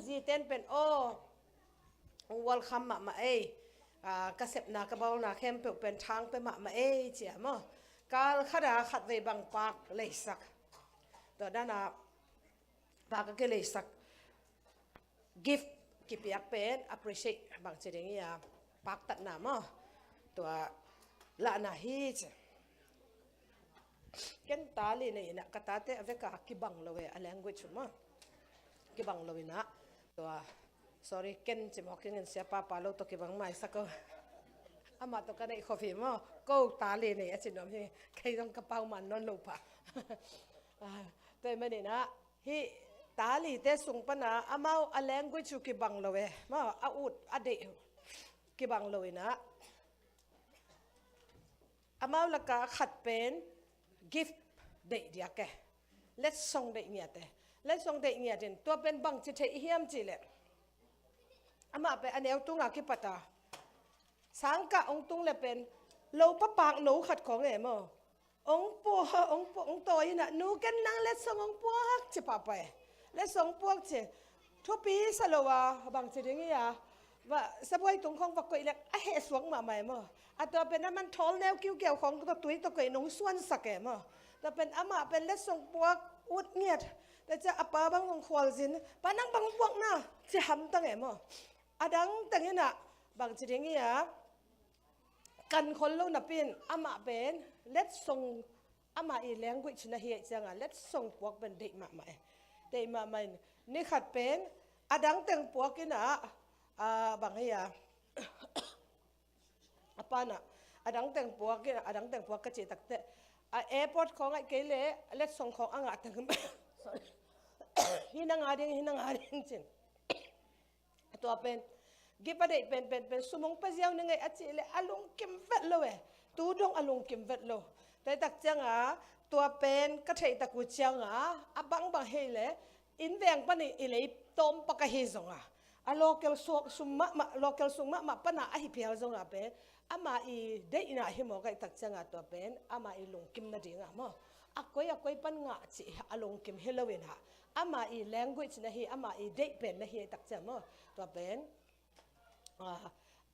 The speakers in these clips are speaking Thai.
จีเต้นเป็นโอวัลคัมมาเอกระเสพนากระเบานาเข้มเป็นทางไปมาเจียมการขดาขัดไว้บางปากเลยสักตัวด้านน่ะปากก็เลยสัก gift กิบอยากเป็น appreciate บางสิ่งอย่างปากตัดหนามตัวละนาฮีจเกันตาลีนี่นะกตาเตะเวกากิบังเลวะ language มั้งกิบังเลวนะตัว sorry เกันจิมฮอกเกันเสียป้าปาโลตัวกิบังไม่สักก็อามาตัวกันไอ้ coffee มั้งก็ตาลีนี่อาจจะน้องที่ใครต้องกระเป๋ามันนอนลูกป่ะแต่ไม่ได้นะฮีตาลีเตะส่งปนะอามาเอา language กิบังเลวะมั้งอาอุดอดีกิบังเลวนะอามาละกาขัดเป็น gift เดียกแก let's song เดียเนี่ยแต่ let's song เดียเนี่ยเด่นตัวเป็นบังจิตเฮียมจิเลอามาเป็นอันเดียวตุงอากิปตาสังกะองตุงเลยเป็นโลปะปากหนูขัดของเอ๋มั้งองปัวองโตยน่ะหนูกันนั่ง let's song องปัวจิปะไป let's song ปัวจิทุกปีสโลวาบังจิตอย่างเงี้ยว่าสบายตรงของวักกุยเล็กอะเหสวงมาใหม่มั้งอะตัวเป็นน้ำมันทอลแนวกิ้วเกี่ยวของตัวตุ้ยตัวกุยนงส่วนสักแก่มั้งแต่เป็นอามาเป็นเล็ดส่งพวกอุดเงียดแต่จะอัปปาบังของควอลสินปานังบังพวกน่ะจะทำตั้งไงมั้งอะดังตั้งเงี้ยน่ะบางทีอย่างเงี้ยกันคนลูกนับเป็นอามาเป็นเล็ดส่งอามาอีแรงกุยชนะเฮียจังอ่ะเล็ดส่งพวกเป็นเด็กมาใหม่เด็กมาใหม่นี่ขัดเป็นอะดังแต่งพวกกินอ่ะบางอย่างapa na adang teng puak adang teng puak kachi takte airport khong ai kele let song khong anga teng sorry hinang ading chin to pen gipade pen sumong paziaw na ngai achi le alung kim vet lo tu dong alung kim vet lo tai tak changa to pen ka thei taku changa abang bang hele in veng pani ilei tom pakahi zonga a local summa ma pana a hi phial zong a pe ama i de ina hi mo kai tak changa to pen ama i lung kim na dinga mo a koi pan nga chi a lung kim halloween ha ama i language na hi ama i de pen na hi tak chang mo to pen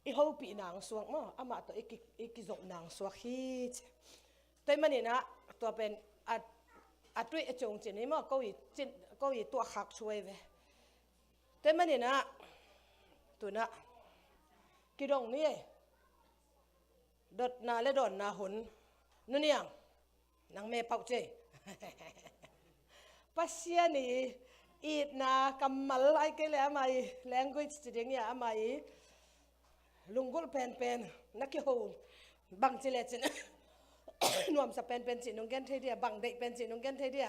i ho pi nang suang mo ama to iki zong nang suak hi toi mani na to pen a tui a chong chin ni mo ko i to khak chuai veแต่มันเนี่ยนะตัวน่ะกิดงนี่ดดนาและดอนนาหุนนู่นนี่ยังนางเมย์เป่าเจปัสยานี่อีดนากำมัลไอ้เกลี่ยมาอีแรงกุยจิตอย่างเงี้ยมาอีลุงกุลเป็นนักเกี่ยวบังจิเลจินนวมสเป็นจินงเกนเทียเดียบังเด็กเป็นจินงเกนเทียเดีย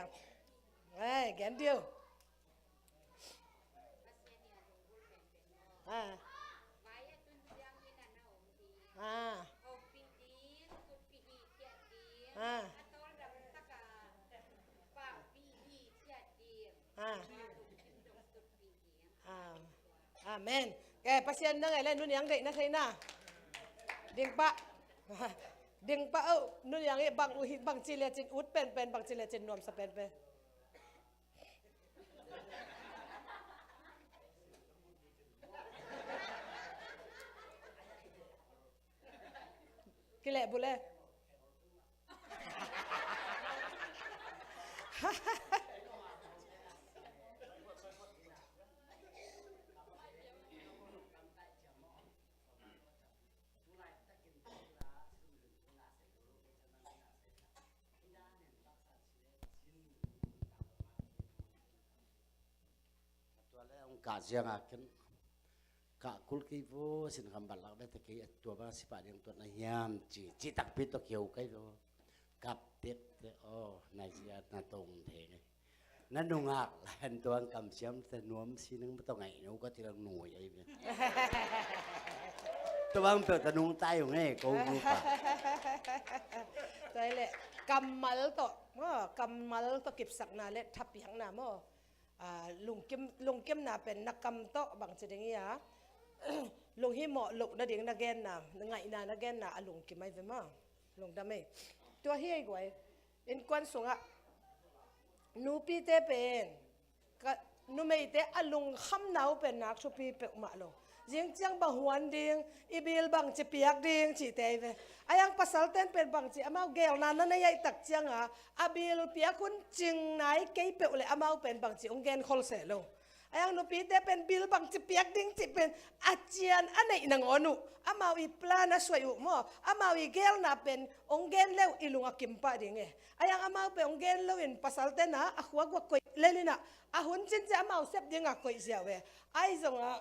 ไอ้แกนเดียวamen kaya pasien na ngayon nun yang day na tayo na ding pa nun yang bang chiletin ut pen bang chiletin nuam sa pen kile boleh cả riêng cái cả kulki vô xin khám bát lạc đấy thì cái tua ba si ba điên tuột này nhám chỉ đặc biệt tôi kêu cái đó cặp tết này chỉ là tông thế này nó nung ngạc là tua cầm xiêm thì nuông xin nó tao ngày nó có thể là nổi vậy vậy tôi bang tôi ta nung tay của nghe cô cô pa đây là cầm mal to kịp sạc na lệ thắp yang na mo lung kim na pen na kam to bang chedeng ya lung hi mo luk na ding na gen na ngai na gen na alung kim ai ve ma lung da me to hi ai goi in kwan sunga nu pi te pen nu mei te alung kham nau pen nak chu pi pe ma lo jing chang bang huan ding ibil bang chi piak ding chi te ve ayang pasal ten pen bang chi amau gel na na yai tak chang a abil piakun ching nai ke pe le amau pen bang chi ong gen khol se lo ayang nu pi te pen bil bang chi piak ding chi pen achian anai nang onu amau I plan a swai u mo amau I gel na pen ong gen leu ilunga kimpa ding e ayang amau pe ong gen leu in pasal ten na a khwa gwa koi lelina a hun chin cha amau sep ding a koi sia we ai zong a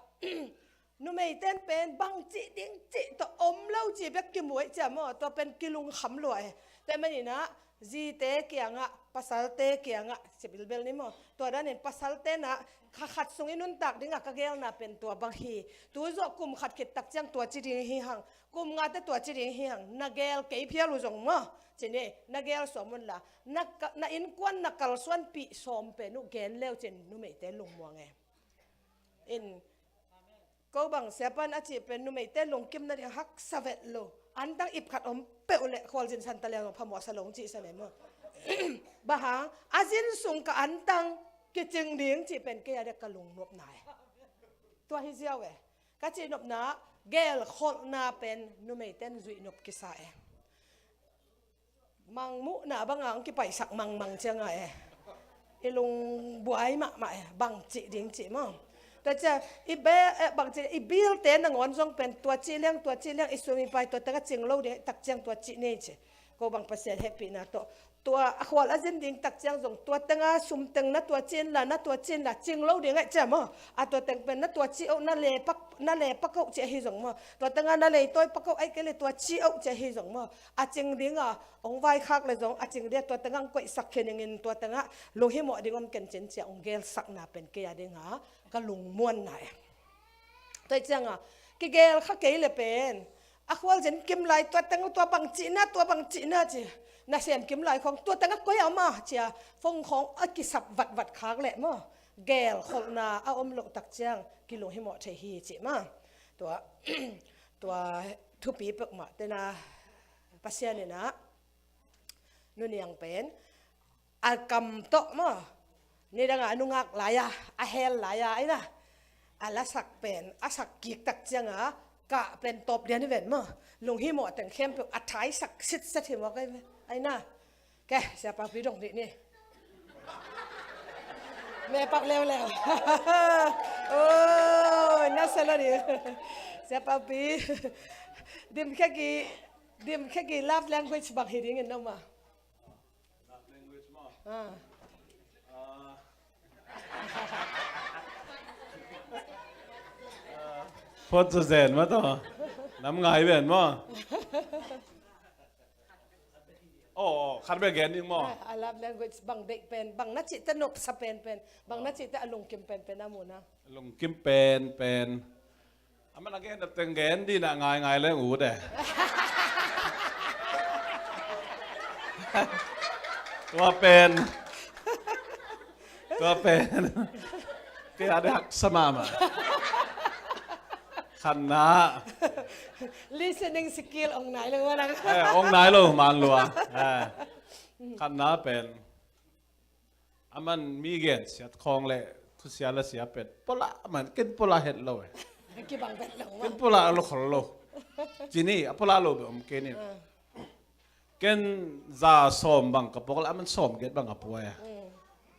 nu mei ten pen bang chi ding chi to om lo chi bek ki muai cha mo to pen kilung kham lo e te mani na ji te kianga pasal te kianga sibil bel ni mo to dan en pasal te na kha khat sung inun tak dinga ka gel na pen to bang hi tu zo kum khat kit tak chang to chi ding hi hang kum nga te to chi ding hi hang na gel ke phia lu zong mo chene na gel somun la na in kwan na kal swan pi som pe nu gen leo chen nu mei te lung mo nge in ko bang sepan achi pen nu mei te long kim na ri hak savet lo an tang ip khat om pe ole khol jin san ta le phamo sa long chi sa ne mo ba hang azin sung ka an tang ki ching ding chi pen ke ya de ka lung nop nai to hi ziaw e ka chi nop na gel khol na pen nu mei ten zui nop ki sa e mang mu na bangang ki pai sak mang changa e ilung buai ma bang chi ding chi mo ta cha ibe bang chi ibil te na ngon jong pen tua chi leng isumi pai to ta ching lo de tak chang tua chi ne che ko bang pasel happy na to tua akhwal azin ding tak chang jong tua tanga sum teng na tua chin la ching lo de ngai cha mo a to teng pen na tua chi o na le pak ko che hi jong mo to tanga na le toy pak ko ai ke le tua chi o che hi jong mo a ching ding a ong vai khak le jong a ching de to tanga ko sak khen ngin to tanga lo hi mo dingom ken chen che ong gel sak na pen ke ya ding ha ka lung muan nai tai chang a ki gel kha ke le pen akhwal jen kim lai to tanga to bang chi na chi na sem kim lai khong to tanga ko ya ma chia phong khong a ki sap wat khak le mo gel khol na a om lo tak chang ki lo hi mo the hi chi ma to thu pi pek ma te na pasien ni na nu niang pen al kam to mo ni dang anu ngak laya a hel laya ai na ala sak pen a sak ki tak chang a ka pen top dia ni ven mo lung hi mo teng khem pe a thai sak sit sat hi mo kai ai na ke siapa pi dong ni me pak leo oh na sala ni siapa pi dim khaki love language bak hearing en no ma love language ma phot cho zen ma to nam ngai ben ma khát bê ghen đi mo I love language bang dek pen bang na chi ta nop sa pen bang na chi ta alung kim pen amuna lùng kim pen aman again đập tên ghen đi nè ngài lên ngủ để tua pen cái ada hak sama mà khăn na listening skill ong nai lang wala ông nãy lo man lo khăn na pen aman mi gen siat khong le thu sia la sia pet pola man ken pola het lo ki bang pen lang ken pola lo khol lo chini pola lo om ken ni ken za som bang ka pokol aman som get bang apo ya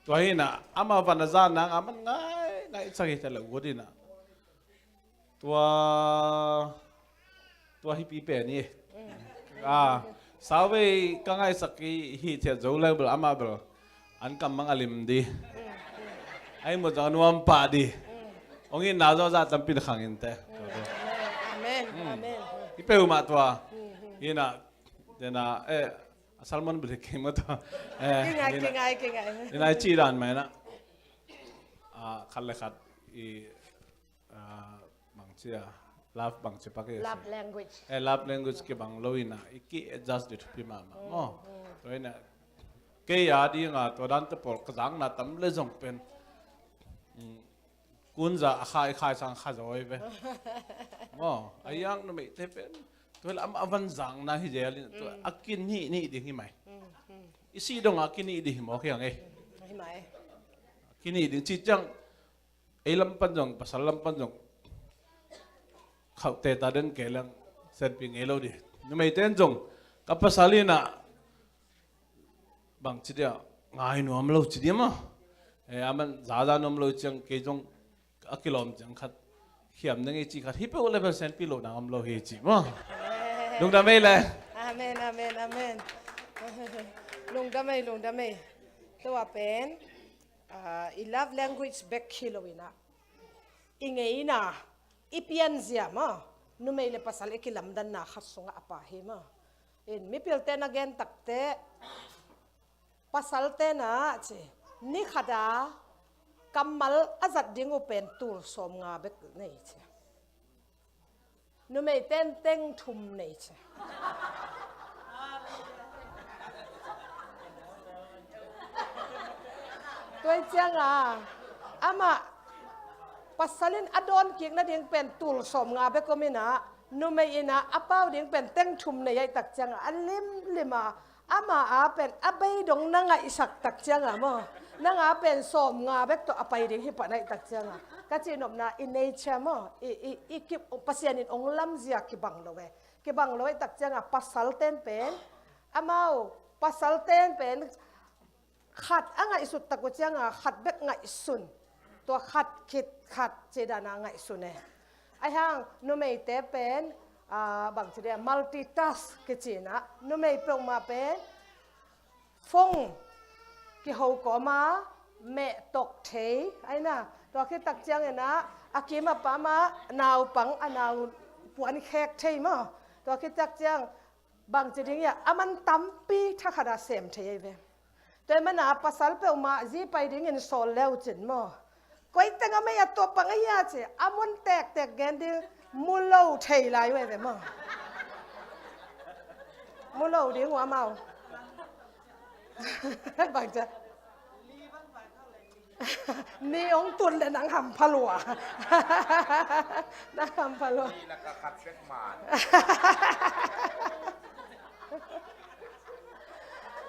to hi na ama van za na aman ngai chagi ta lo godi na tua hi pi pe ni sawe ka ngai saki hi che zo le bel ama bel an kam mang alim di ai mo za nuam pa di ongin na zo za tam pin khangin te amen ipe uma tua ina dena salmon bil ke mo to kingai ina chi ran mai na khal le khat I bang chia love bang che pa ke love language love language ke bang loina iki adjust it pi ma mo to ina ke ya di nga to dan te pol kazang na tam le jong pen kun za khai sang kha zoi ve mo ayang no me te pen to la am avan zang na hi je to akin ni di hi mai isi dong akin ni di mo ke ang hi mai kini ding chi chang lampan jong pasal lampan jong khau te ta den ke lang sen pi nge lo di nu mai ten jong ka pasali na bang chi dia ngai nu am lo chi dia ma aman za nom lo chang ke jong akilom chang khat khiam nang e chi khat hi pe level sen pi lo na am lo he chi ma lung da mai le amen amen amen ลุงดำไม่ตัวเป็นI love language back kilowina ingay na ipian siya mo numay le pasal ikilamdan na khasonga apahe mo in mipilte na gen takte pasalte na che ni khada kamal azat dingo pen tul som nga bek nei che numay ten teng thum nei cheตัวเจ้าอามาปัสสลินอดอนเกียงนั่นเองเป็นตูลสมงาเบก็ไม่นะนุ่มไม่นะอาเป้าเดียงเป็นเต้งชุมในยัยตักเจ้าอันลิมาอามาเป็นอาเบยดงนั่งอิสักตักเจ้ามั้งนั่งเป็นสมงาเบกตัวอาไปเดียงที่ปะในตักเจ้าก็จีนอมนะอินเนเชมั้งอีกิบปัสยานินองลำเสียกิบังโลเวกิบังโลเวตักเจ้าปัสสัลเต้นเป็นอามาปัสสัลเต้นเป็นขัดอ่ะสุดตะกุเจียงขัดเบกไงสุนตัวขัดคิดขัดเจดานาไงสุนไอ้ห่างนุ่มเตเป็นบางทีเดีย multitask กิจนะนุ่มเปลงมาเป็นฟงกิหูก็มาเมตกเทไอ้น่ะตัวคิดตักเจียงนะอากิมาปามานาวปังอนาวปวนแขกเทมั้งตัวคิดตักเจียงบางทีเดียมันตั้มปีถ้าขนาดเสมเทยเวแต่มันอาภาษาเปล่ามาจีไปดิ้งเงินโซลแล้วจินมั้งก็อีแต่ก็ไม่อยากตัวปังไอ้ยาเจ้อามันแตกแกนดิ้งมุลโล่เทยไรไว้แบบมั้งมุลโล่ดิ้งหัวเมาบางจะนี่องตุนแต่นังหำพลัวนังหำพลัวนี่แล้วก็ขัดเช็คหมาน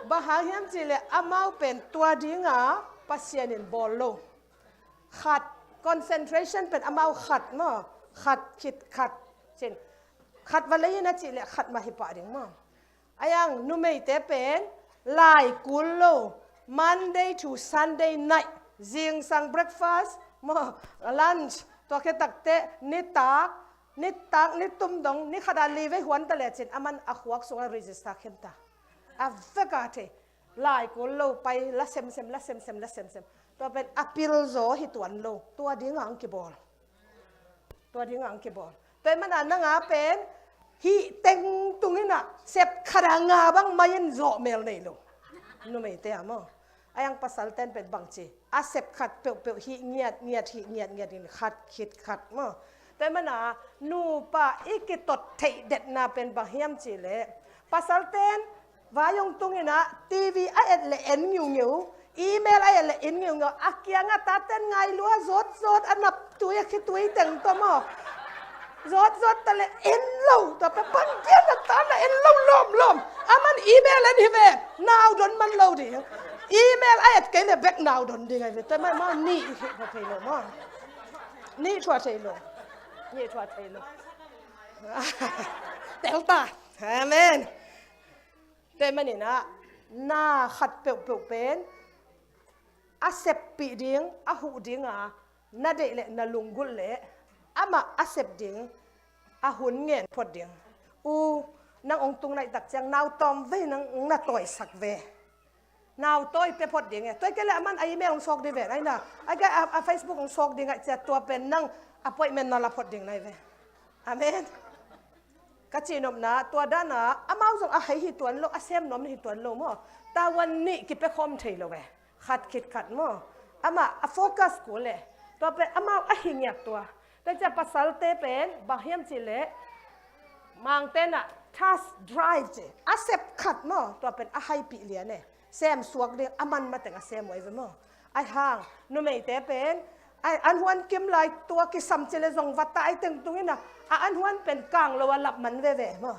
บางอย่างยังจีเลยอามาเป็นตัวดิ้งปัสยานินบอลโลขัด concentration เป็นอามาขัดมั้งขัดคิดขัดเช่นขัดวันเลยนะจีเลยขัดมาหิปะดิ้งมั้งไอ้ยังนุ่มเตเป็นไลกุลโล Monday to Sunday night จิงสั่ง breakfast มั้ง lunch ตัวแค่ตักเตะนิตุ้มดงนี่ขดาลีไว้หัวตะเลจินอามันอขวักส่ง register เข้มตาอาเฟกาเทไลกุลโลไปละเซมตัวเป็นอพิลโซฮิตวันโลตัวดิ้งอังกิบอลแต่มันนั่งเป็นฮิเต็งตรงนี้น่ะเสพขดางาบังมายันโซเมลนี่โลนุ่มเตะมั้งไอ้ยังภาษาเต้นเป็นบางจีอาเสพขัดเปลวฮิเงียดขัดคิดขัดมั้งแต่มันนูปะอีกิตดเทเด็ดน่ะเป็นบางเฮียมจีเล่ภาษาเต้นว่ายงตรงนี้นะทีวีไอ้เล่นอยู่อีเมลไอ้เล่นอยู่อาเกียงตาเต้นไงลัวสดอันนับตัวคิดตัวแต่งตัวมั้งสดแต่เล่นเล่าแต่เป็นปังเกียนตาเล่นเล่าล้มอามันอีเมลเล่นที่เวนาวดนมันเล่าดิอีเมลไอ้เกลี่ยแบกนาวดนดีไงแต่ไม่มานี่ทัวเทโลมั้งนี่ทัวเทโลเตลตาอาเมนแต่มันนี่นะหน้าขัดเปลวเป็นอาเสพปีดิ้งอาหูดิ้งนาเดเลนาลุงกุลเลอามาอาเสพดิ้งอาหุ่นเงียนพอดิ้งนางองตุงในตักจังนาวตอมเวนังนาต่อยสักเวนาวต่อยไปพอดิ้งตัวแกละมันไอเมลของซอกดีเวไอ้น่ะไอ้แกเฟซบุ๊กของซอกดิ้งจะตัวเป็นนั่งอพอยเมนต์นาลาพอดิ้งในเวอาเมนกัจจินอมนะตัวด้านน่ะอามาส่งอาให้หิตวนโลอาเซมนอมหิตวนโลมั้งตาวันนี้กิไปคอมเทโลเวขัดคิดขัดมั้งอามาโฟกัสกูเลยตัวเป็นอามาอาหิงอยากตัวแต่จะภาษาเตเป็นบางเฮียมจิเล่มังเต้นอะทัสไดรฟ์จีอาเซปขัดมั้งตัวเป็นอาให้ปีเลียเนี่ยเซมสวกเดียอามันมาแต่งอาเซมไว้มั้งไอ้ห่างนุ่มเตเป็นไอ้อันหวนกิมไลตัวกิสัมเจเลซงวัตตาไอ้ตึงตรงนี้นะอันหวนเป็นกลางเราวันหลับมันเว่มั้ง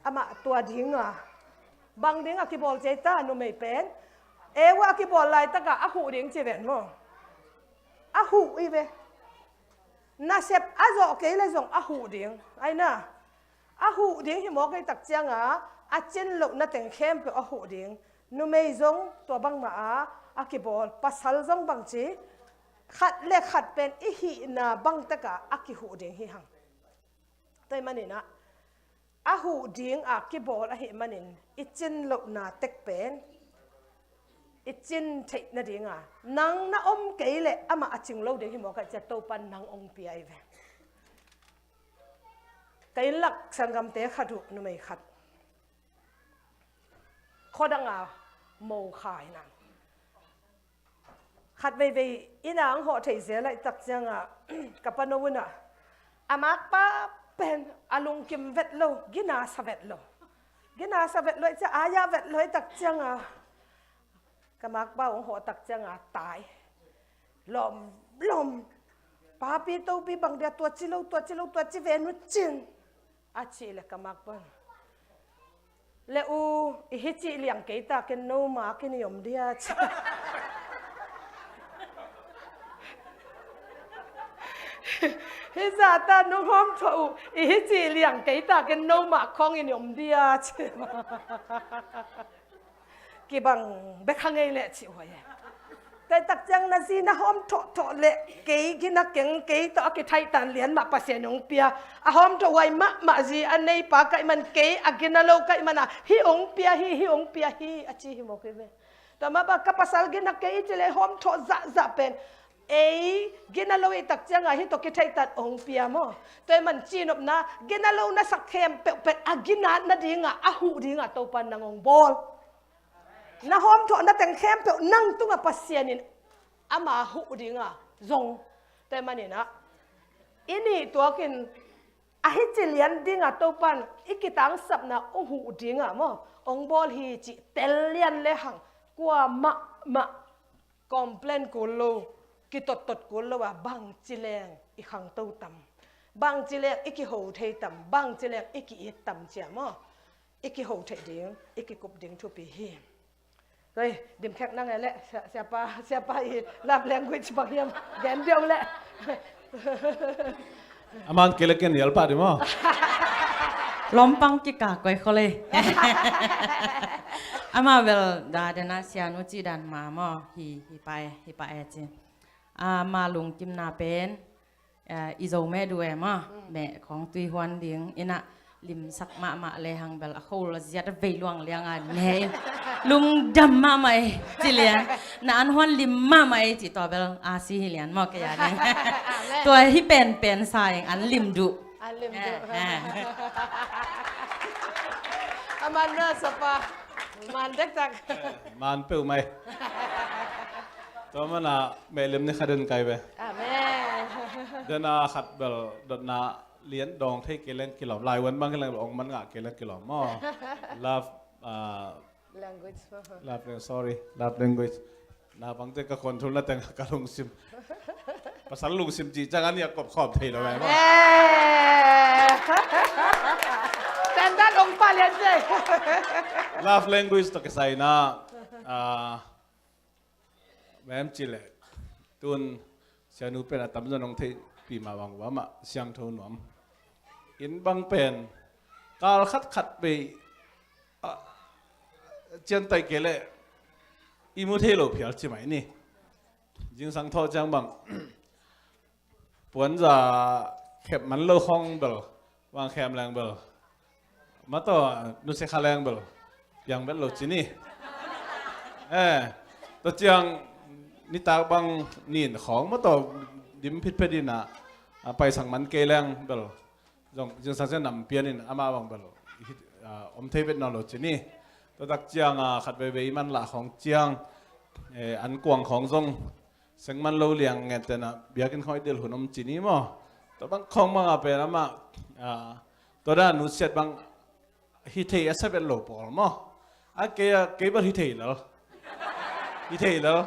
อามาตัวดิ้งบางดิ้งกิบอลเจต้านุ่มเป็นว่ากิบอลไลตะกะอาหูดิ้งจีเวนมั้งอาหูอีเว na sep azo ke le zong a hu ding ai na a hu ding hi mo kai tak changa a chen lo na teng khem pe a hu ding nu mei zong to bang ma a ki bol pasal zong bang chi khat le khat pen i hi na bang taka a ki hu ding hi hang tai mani na a hu ding a ki bol a hi manin i chen lo na tek pen i chin thei na dinga nang na om keile ama aching lo de hi mo ka cha to pan nang ong pi ai ve kai lak sangam te khadu nu mai khat khodanga mo khai na khat ve ve inang ho thei ze lai tak changa kapanowuna amak pa pen alung kim vet lo gina sa vet lo cha aya vet lo tak changa kamak ba ong ho tak changa tai lom pa pi to pi bang dia tua chi ve nu chin a chi le kamak ba le u I hi chi liang ke ta ken no ma ken yom dia hi za ta no hom tho I hi chi liang ke ta ken no ma khong in yom dia ki bang be khangai le chi hoye tai tak chang na si na hom tho le ke ki na keng ke to ki thai tan lian ma pa se nong pia a hom to wai ma ji an nei pa kai man ke agina lo kai mana hi ong pia hi a chi hi mo ke ve to ma ba ka pasal gina ke I le hom tho za pen gina lo I tak chang a hi to ki thai tan ong pia mo to man chi nop na gina lo na sak khem pe agina na dinga a hu dinga to pan nangong bol na hom tho na teng khem pe nang tunga pasianin ama hu dinga zong te manina ini to kin a hi chilian dinga to pan ikitang sapna ong hu dinga mo ong bol hi chi telian le hang kwa ma complain ko lo ki tot ko lo wa bang chileng I khang to tam bang chileng iki ho thei tam bang chileng iki I tam cha mo iki ho thei ding iki kup ding thu pi hi rồi điểm khác năng này lệ siapa I love language bang yam gan diom lệ aman keleken yal pa di mo lompang kika koi khole ama vel da dena sianu chi dan ma mo hi pa e chi ma lung kim na pen izo me du e ma me khong tui hwan ding ina lim sak ma le hang bel a khol ziat ve luang liang a ne lung dam ma mai chi lian na an hwan lim ma mai chi to bel a si hi lian mo ka ya niตัวhi pen sa eng an lim du alim du aman na sapa man dek tak man peu mai to mana melim ni khaden kai be amen dena khat bel dot na lian dong thei keleng kilom lai wan bang keleng ong man nga keleng kilom mo love language love language na bang te ka control na teng ka lung sim pasal lung sim ji jangan ya kop khop thei lo mai mo tanda ong pa lian je love language to ke sai na mem chile tun sianu pen atam janong thei pi ma wang wa ma siang thon nom in bang pen kal khat be chen tai kele imu thei lo phial chi mai ni jing sang tho jang bang puan za khep man lo khong bel wang khem lang bel ma to nu se kha lang bel yang bel lo chi ni to chiang ni ta bang nin khong ma to dim phit phedinaไปสั่งมันเกลังเบลจึงสั่งเส้นนำเปียนินอามาวังเบลอมเทเป็นนอลจีนี่ตัวตักเจียงขัดไปมันละของเจียงอันกวางของทรงเสียงมันโลเลียงเงี้ยแต่นะเบียกินข้อยเดียวหุ่นอมจีนี่มั้งตัวบางของบางเป็นละมาตัวด้านนุเสียบางฮิเทียสเป็นโลปอลมั้งเกย์บฮิเทียแล้ว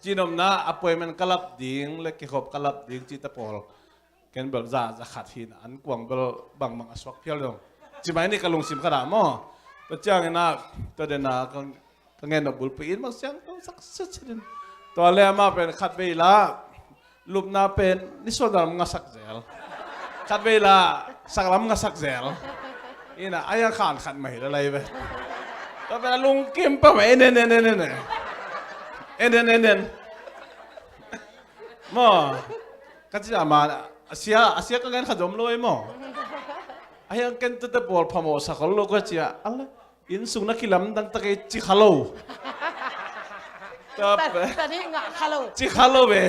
จีนอมนะอภัยมันกลับดิ่งเล็กขบกลับดิ่งจีตะปอลกันเบลจะขัดหินอันกวางเบลบางอสวักเพียวลงจีไม่นี่กะลงสิมขนาดมั้งตัวเจ้าเงินนะตัวเดน่าก็เงินบุลปีนมาเสียงต้องสักสุดชิ้นตัวเลี้ยมาเป็นขัดไปละ lup na pen ni so dalam ngasak zel kat vela saklam ngasak zel ina aya khan khan mai la lai be to vela lung kim pa mai nen mo kasi ama asia ka gan khadom loi mo ayang ken te bol phamo sa khol lo ko chia alla in sung na kilam dang ta ke chi khalo แต่นี่งะคาโล chi khalo be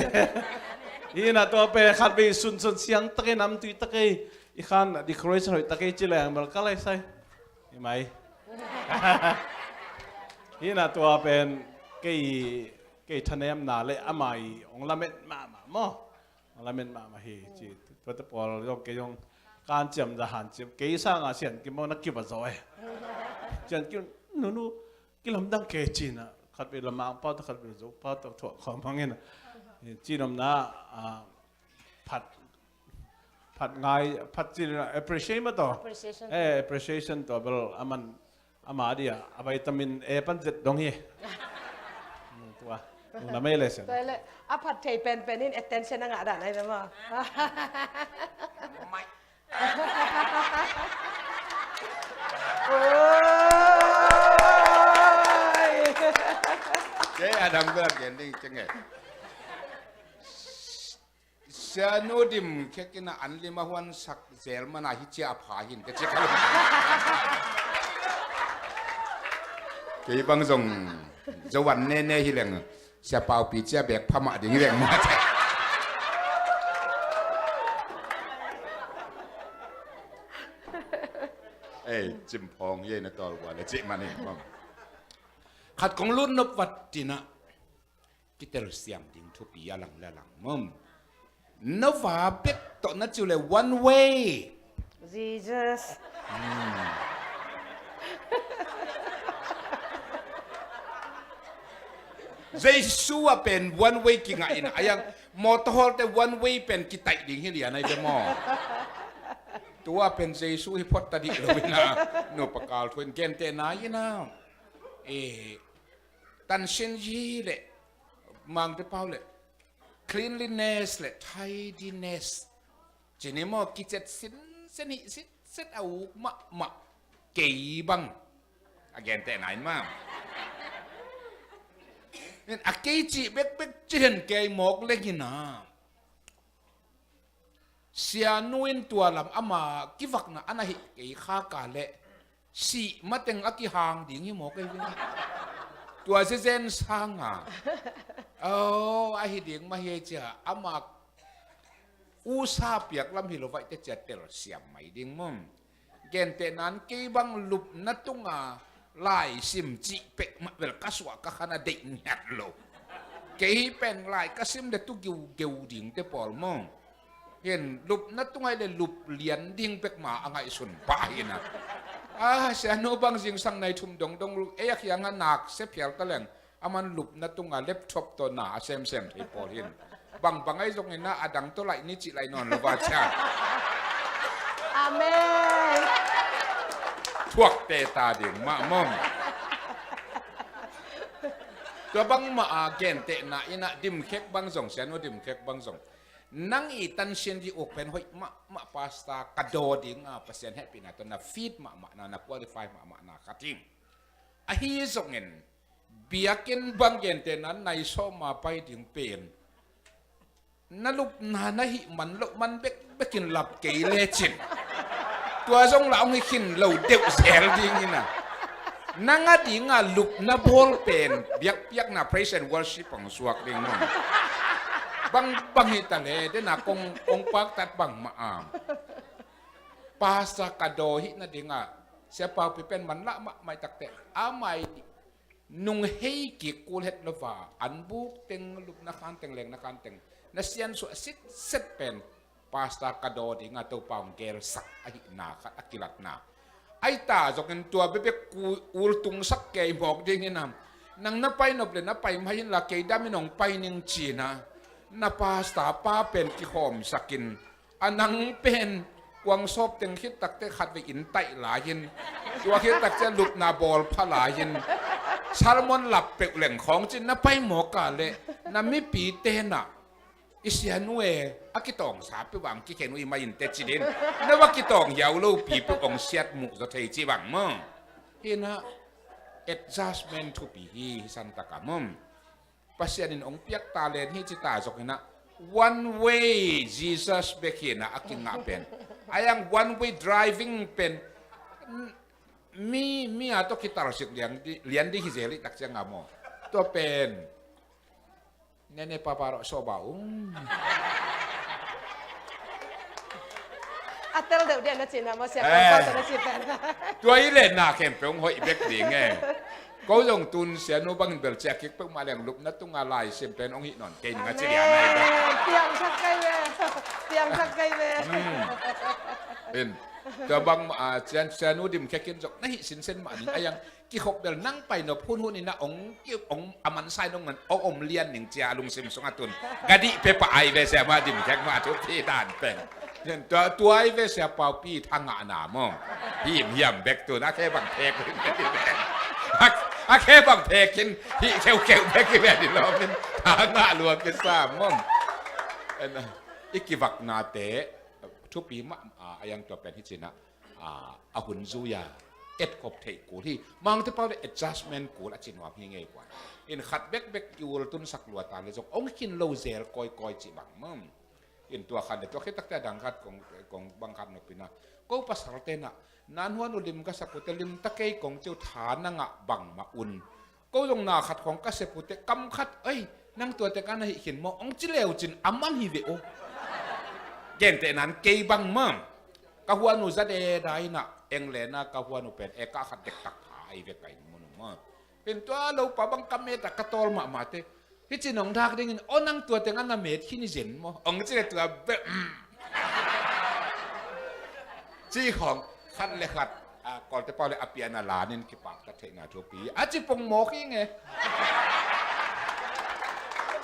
ina to pe khat be sun siang ta ke nam tu ta ke i khan decoration hoi ta ke chi lang bal ka lai sai ni mai ina to pen ke thanem na le amai ong lamet ma mo ong lamet ma hi chi to te pol yong ke yong kan cham da han chim ke sa nga sian ki mo na ki ba zoi chen ki nu ki lam dang ke chi na khat be lam ma pa ta khat be zo pa ta tho khom hangin chi nom naผัดไงผัดจีน appreciate มาต่อ appreciation ตัวเบลอามันอามาดีอ่ะวิตามิน A ปันเจ็ดดงเฮตัวน่าไม่เลยสิ ตัวเลยอ่ะผัดไทยเป็นนี่ attention นั่งอ่ะด่านไหนนะมั้งไม่โอ้ย Cái Adam cái là cái này chẳng nghe. Sa no dim cái na an lima huan sak zel mà na hichi apa hin cái chắc cái bang dòng dấu văn nè nè hi leng sa pao pi chia bẹt pham à đỉnh leng mà ê chim phong ye na tol qua là chị mà nè mong khát con luôn nộp vật thì na cái tờ xiêm đỉnh thu pi à lằng la lằng mom nó va biết tụi nó chịu là one way Jesus Jesus à pen one way kinh ngại na ayang motor te one way pen kita đỉnh hi dia na de mo tua pen Jesus hi pot tadi lo na no pakal thuen ken te na yi na tan shin ji le mang te pau le cleanliness le tidiness chỉ nếu mà cái chất xin áo mà kỳ bằng again thế này mà nên cái chị biết chuyện cái một lên như nào xia nuôi tua làm ama cái vật na anh ấy cái khá cả lệ xì mà tiếng cái hàng tiếng như một cái tua sẽ gen sang à ai tiếng mà hay chả ama usa piak lam hilo vai te chatel siam mai ding mom gen te nan ke bang lup na tunga lai sim chi pe ma vel kaswa ka khana de nyat lo ke pen lai ka sim de tu giu ding te pol mom hen lup na tunga le lup lian ding pek ma angai sun pa ina sia no bang jing sang nai thum dong e yak yang anak se phial ta leng aman lup na tunga laptop to na sem thei pol hin bang ấy giống như na adang to lại ni chị lại non lo va cha Amen thuộc tê ta điểm mà mom cho bang mà gen tê na ina dim khek bang zong sen no dim khek bang zong nang i tan shen di open hoi ma pasta kado ding pasien happy na to na feed ma na qualify ma na cutting a hi zong en biakin bang gen tê na nai so ma pai ding pen na lúc na hi man lo man bekin lap ke le chin tua jong la ong hin lo deu zel ding ina nanga dinga lup na ball pen biak na praise and worship ang suak ding mo bang hitale de na kong pak tat bang ma am pasa kado hi na dinga sia pa pi pen man la ma mai tak te amai nung hei ki kul het lova an buk teng lup na kan teng leng na kan teng na siyan so set pen pasta kado di nga to paung kel sak ai na ka akilat na ai ta jokin tua bebe ul tung sak ke mok ding inam nang na pai no ple na pai mahin la ke daminong pai ning china na pasta pa pen ki khom sakin anang pen kwang sop teng khit tak te khat ve in tai la yin tua khit tak cha lup na bol phala yin salmon lap pe leng khong chin na pai mo ka le na mi pi te na isianu akitong sapi bang kikenu imain techidin nawa kitong yaulo pipu ong siat mu zo thei chi bang mo hina adjustment to be hi santa kamum pasianin ong piak talen hi cita zok hina one way Jesus bekina aking ngapen ayang one way driving pen mi ato kitar sik lian di hizeli tak siang ngamo to pen nene paparo sobaung atel deu dia na china mo sia pa na chi pen tua ile na kem peong hoi bek ding ko jong tun sia no bang bel chak kik pe ma leng lup na tung alai sim pen ong hi non ke nga chi ya nai ba tiang sak kai ve pen to bang sia no dim kekin jok nahi sin sen ma ni ayang ki khop bel nang pai no phun hun ina ong ki ong aman sai nong man om lian ning chia lung sim song atun gadi pe pa ai ve sia ma dim kek ma tu thi dan pen yen tua ai ve sia pau pi thang na mo hiam bek tu na ke bang thekแค่บางเพกินที่เขียวเพกินแบบนี้เราเป็นทางหน้าลวงกันซ้ำมั่งอีกวักนาเตะทุกปีมาอย่างตัวเป็นที่จีน่ะอาหุ่นซูยาขบเทกูที่มังที่เป้าได้ adjustment กูละจีนว่าเพียงไงกว่าอินขัดเบกอยู่ตุนสักลัวตาเลยจงองกินโลเซลกอยจีบังมั่งอินตัวขัดเด็กตัวแค่ตักแต่ดังขัดของบังคับนกปีน่ะก็ภาษาเตน่ะนันหัวนุลิมก็สักพุทธลิมตะเกยของเจ้าฐานนังบังมาอุ่นก็ลงนาขัดของก็สักพุทธกำขัดนั่งตัวแต่กันให้เห็นมองจิเลวจินอามันฮิเวโอเกณฑ์แต่นั้นเกยบังมั่งกหัวนุจะได้น่ะเองเลยนะกหัวนุเป็นกขัดเด็กตักหายเวกไก่มุนมั่งเป็นตัวเราปะบังกำเมตะกระตอลมาเตที่จีนองทักได้ยินนั่งตัวแต่กันน่ะเมตที่นี่เห็นมั้งองจิเลตัวเบจีของขัดเลยขัดก่อนจะพอเลยอภิญาลานินกิปากตะเทงาทุปีอาจิปงโมกี้ไง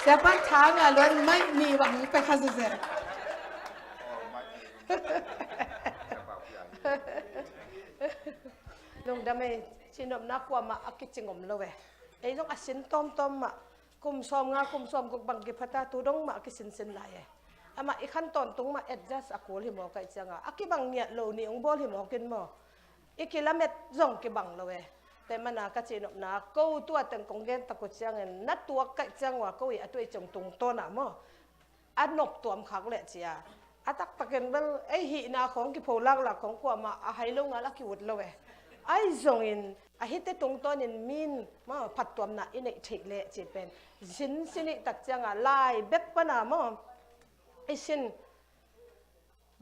siapa thang luan mai mi wang pe khazuse nong dame chinom na kwa ma akichingom lowe nong asin tom ma kum som guk bang ki phata tu dong ma kisin sin lai ama ikhan ton tung ma adjust akol hi mo kai changa akibang nya lo ni ong bol hi mo kin mo ikilamet zong ki bang loweแต่มันน่ะก็จีนน่ะกูตัวแต่งกงเกนตะกุจังเงินนัดตัวไก่จังว่ากูอีตัวจงตรงต้นน่ะมั้งอันนบตัวมขักแหละเจียอัตักตะเกินว่าไอ้หีนาของกิโพลักหลักของกูมาไฮลงอ่ะลักกิวดเลยไอ้จงอินไอ้ฮิตตรงต้นอินมินมั้งผัดตัวน่ะอินเอกเทกเละจีเป็นสินตักจังอ่ะลายเบ็ดปะน่ะมั้งไอ้สิน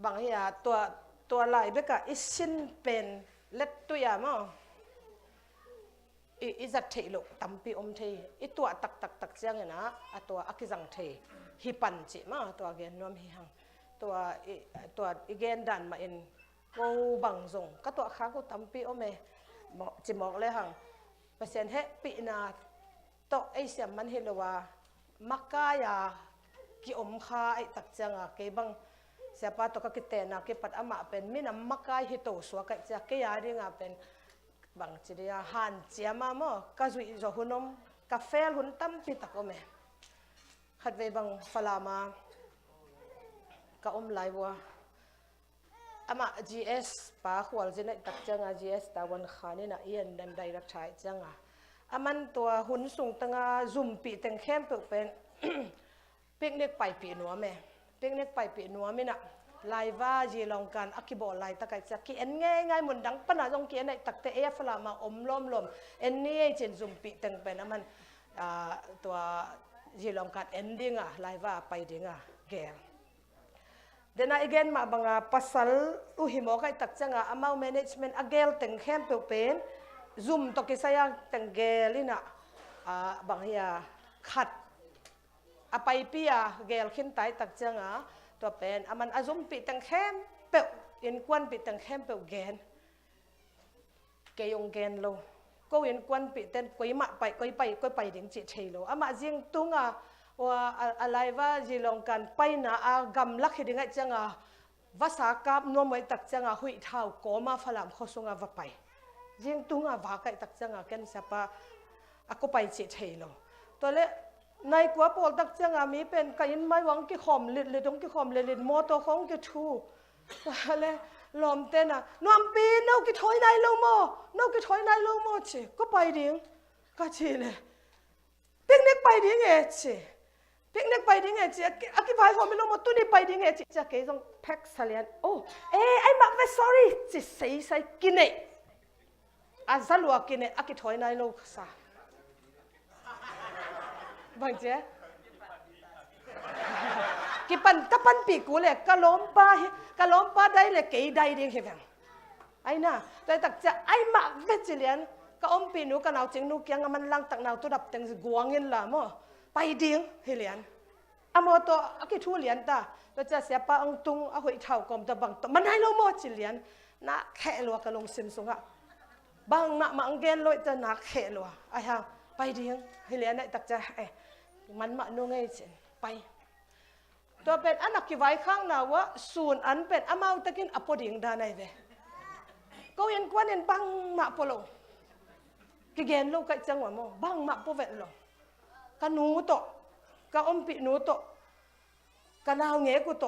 บางอย่างตัวลายเบ็ดก็ไอ้สินเป็นเล็ดตัวอย่างมั้งอีจัดเทโลตั้มปีอมเทอีตัวตักเจียงนะตัวอักจังเทฮิปันจิมาตัวเกนนวมฮิฮังตัวอีเกนดันมาเอ็นกูบังซงก็ตัวข้ากูตั้มปีอมจิมอกเลยฮังเปอร์เซ็นต์เฮปีนาตัวไอเสียมันเฮลว่ามักกายากิอมข้าไอตักเจียงเกบังเสียป้าตัวก็กิเตนะกิปัดอามาเป็นมินามักกายฮิโตสวกเจียกยาดีงาเป็นบางทีเดียหันเจียมาโมก็จุยจะหุ่นนมกาแฟหุ่นตั้มปิดตะก็ไม่ขัดไปบางฟลามาก็อมไลวัวอามา GS ป้าขวลจะได้ตักจังGS ตะวันขานี่นะเอียนเดินได้รักชายจังอามันตัวหุ่นสูงตั้งซุ่มปีตั้งเข้มเป็นปิกนิกไปปีนัวแม่ปิกนิกไปปีนัวไม่น่ะลายว่าจีลองกันอักขิบอลายตะไคร้จะกินง่ายเหมือนดังปนาจงกินในตักเตะฟลามาอมล้มเอ็นนี่เจนซุ่มปีตั้งเป็นมันตัวจีลองกันเอ็นดิ้งลายว่าไปดิ้งแกเดน่าอีกมาบังปัสสาวะอุหิมอกัยตักจังอามาแมネจเมนต์อเกลตั้งเข้มเป็นซุ่มตกิสยาตั้งเกลินะบางอย่างขัดไปปีเกลขึ้นไตตักจังตัวเป็นมันอาซุมปีตั้งเข้มเปลอินควันปีตั้งเข้มเปลแกนเกยงแกนโลก็อินควันปีเต้นก็มาก็ไปถึงจิตเชโลมาจิงตุงว่าอะไรว่าจีลองกันไปนะกำลักเห็นยังไงจังภาษากาบนัวไม่ตักจังหุยเท้าก็มาฝรั่งเขาส่งว่าไปจิงตุงว่าไก่ตักจังกันเสียปะก็ไปจิตเชโลตัวเล็ก ในกัวปอลตักจังอามีเป็นกันไม่หวังกี่ขอมลิดเลยตรงกี่ขอมลิดโมโตของกี่ทูอะไรลมเต้นอ่ะนวมปีนเอากี่ถอยในลงโมนเอากี่ถอยในลงโมเชก็ไปดิ้งก็ชีเลยปิกนิกไปดิ้งเอเชปิกนิกไปดิ้งเอเชอากิบายของไม่ลงโมตุนี่ไปดิ้งเอเชจะเกยต้องแพ็กสลียนโอ้ไอ้มาเว sorry จิใส่กินเนอาซาลัวกินเนอากิถอยในลงซาบางเจ้กิปันปีกูเลยกะล้มป้าได้เลยเกยได้เดียงเห็นไอ้น่ะแต่ตักจะไอ้มาเวจิเลียนก็อมปีนูกันเอาจริงนูเกียงมันลังตักนาวตัวดับตังสกวงเงินละมั้งไปเดียงเฮียนอามอตัวอากิทูเลียนตาเราจะเสียป้าองตุงอาหอยเท่ากอมตะบังตัวมันให้เราโมจิเลียนน่ะแค่ลัวกะลงซิมซุงอ่ะบางมาอังเกนลอยจะนักแค่ลัวไอ้ห่างไปเดียงเฮียนไอ้ตักจะมันมาโนงไงเจนไปตัวเป็นอันนักกิไว้ข้างหน้าว่าส่วนอันเป็นอามาตะกินอปดิ่งดานายเวก็ยันกวนยันบังมาปลงกิเกนลูกไก่จังหวะมั้งบังมาปเวลงกันหนูโตกันอมปีหนูโตกันเอาเงี้ยกูโต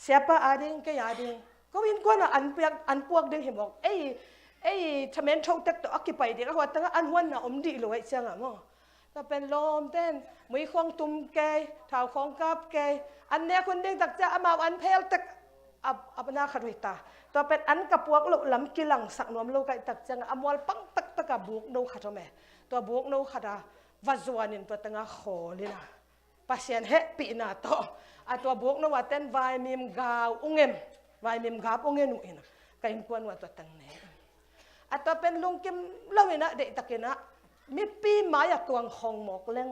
เสียป้าอาดิงก็ยาดิงก็ยันกวนอันเปียกอันพวกดึงเห็นบอกไอ้ทำเมนโชว์เต็กตัวอักกิไปดิก็ว่าตั้งอันวันน่ะอมดีเลยจังอ่ะมั้งก็เป็นลมเต้นมือของตุ้มแกเท้าของกับแกอันเนี้ยคนเด้งตักจะมาอันเพลตักอับนาขรุยตาตัวเป็นอันกับพวกลูกลำกิลังสักนวมลูกไก่ตักจังอมวลปังตักตะกับบุกโนขัดแม่ตัวบุกโนขัดวัจวานินตัวตั้งขอเลยนะปัสยันเฮปีนาโตตัวบุกโนว่าเต้นวายมิมกาวอุ้งเงิมวายมิมกาวอุ้งเงินอุ่นไก่กวนว่าตัวตั้งเนี้ยตัวเป็นลุงกิมเล่าเนี่ยนะเด็กตะเกนะมีปีหมายตัวงของหมอกเล่ง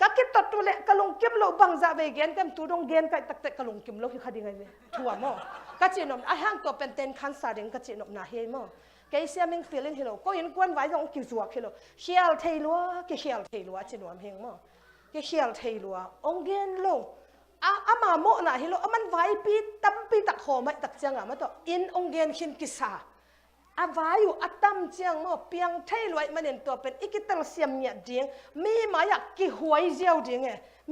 ก็คิดตัดตัวเล็กกะลงกิมโลบังจะไปเกนเต็มตัวดงเกนก็ตักแต่กะลงกิมโลคือคดีไงเว้ยถั่วมั้งก็จีนอมไอ้ห้างตัวเป็นเต็นคันซาเด้งก็จีนอมนาเฮมั้งแกเสียมิงฟีลิ่งเฮโลก็ยันกวนไว้ตรงกิวจัวเฮโลเชียลเทลัวแกเชียลเทลัวจีนอมเฮงมั้งแกเชียลเทลัวองเกนโลอามาโมน่ะเฮโลมันไว้ปีตั้มปีตักหอไม่ตักจังอ่ะมันตัวอินองเกนขินกิสาอาวาอยู่อัตตัมเจียงมั้งเปียงเทลวยมันเห็นตัวเป็นอีกิตังเสียมเนี่ยดิ้งมีมาอยากกี่หวยเจียวดิ้ง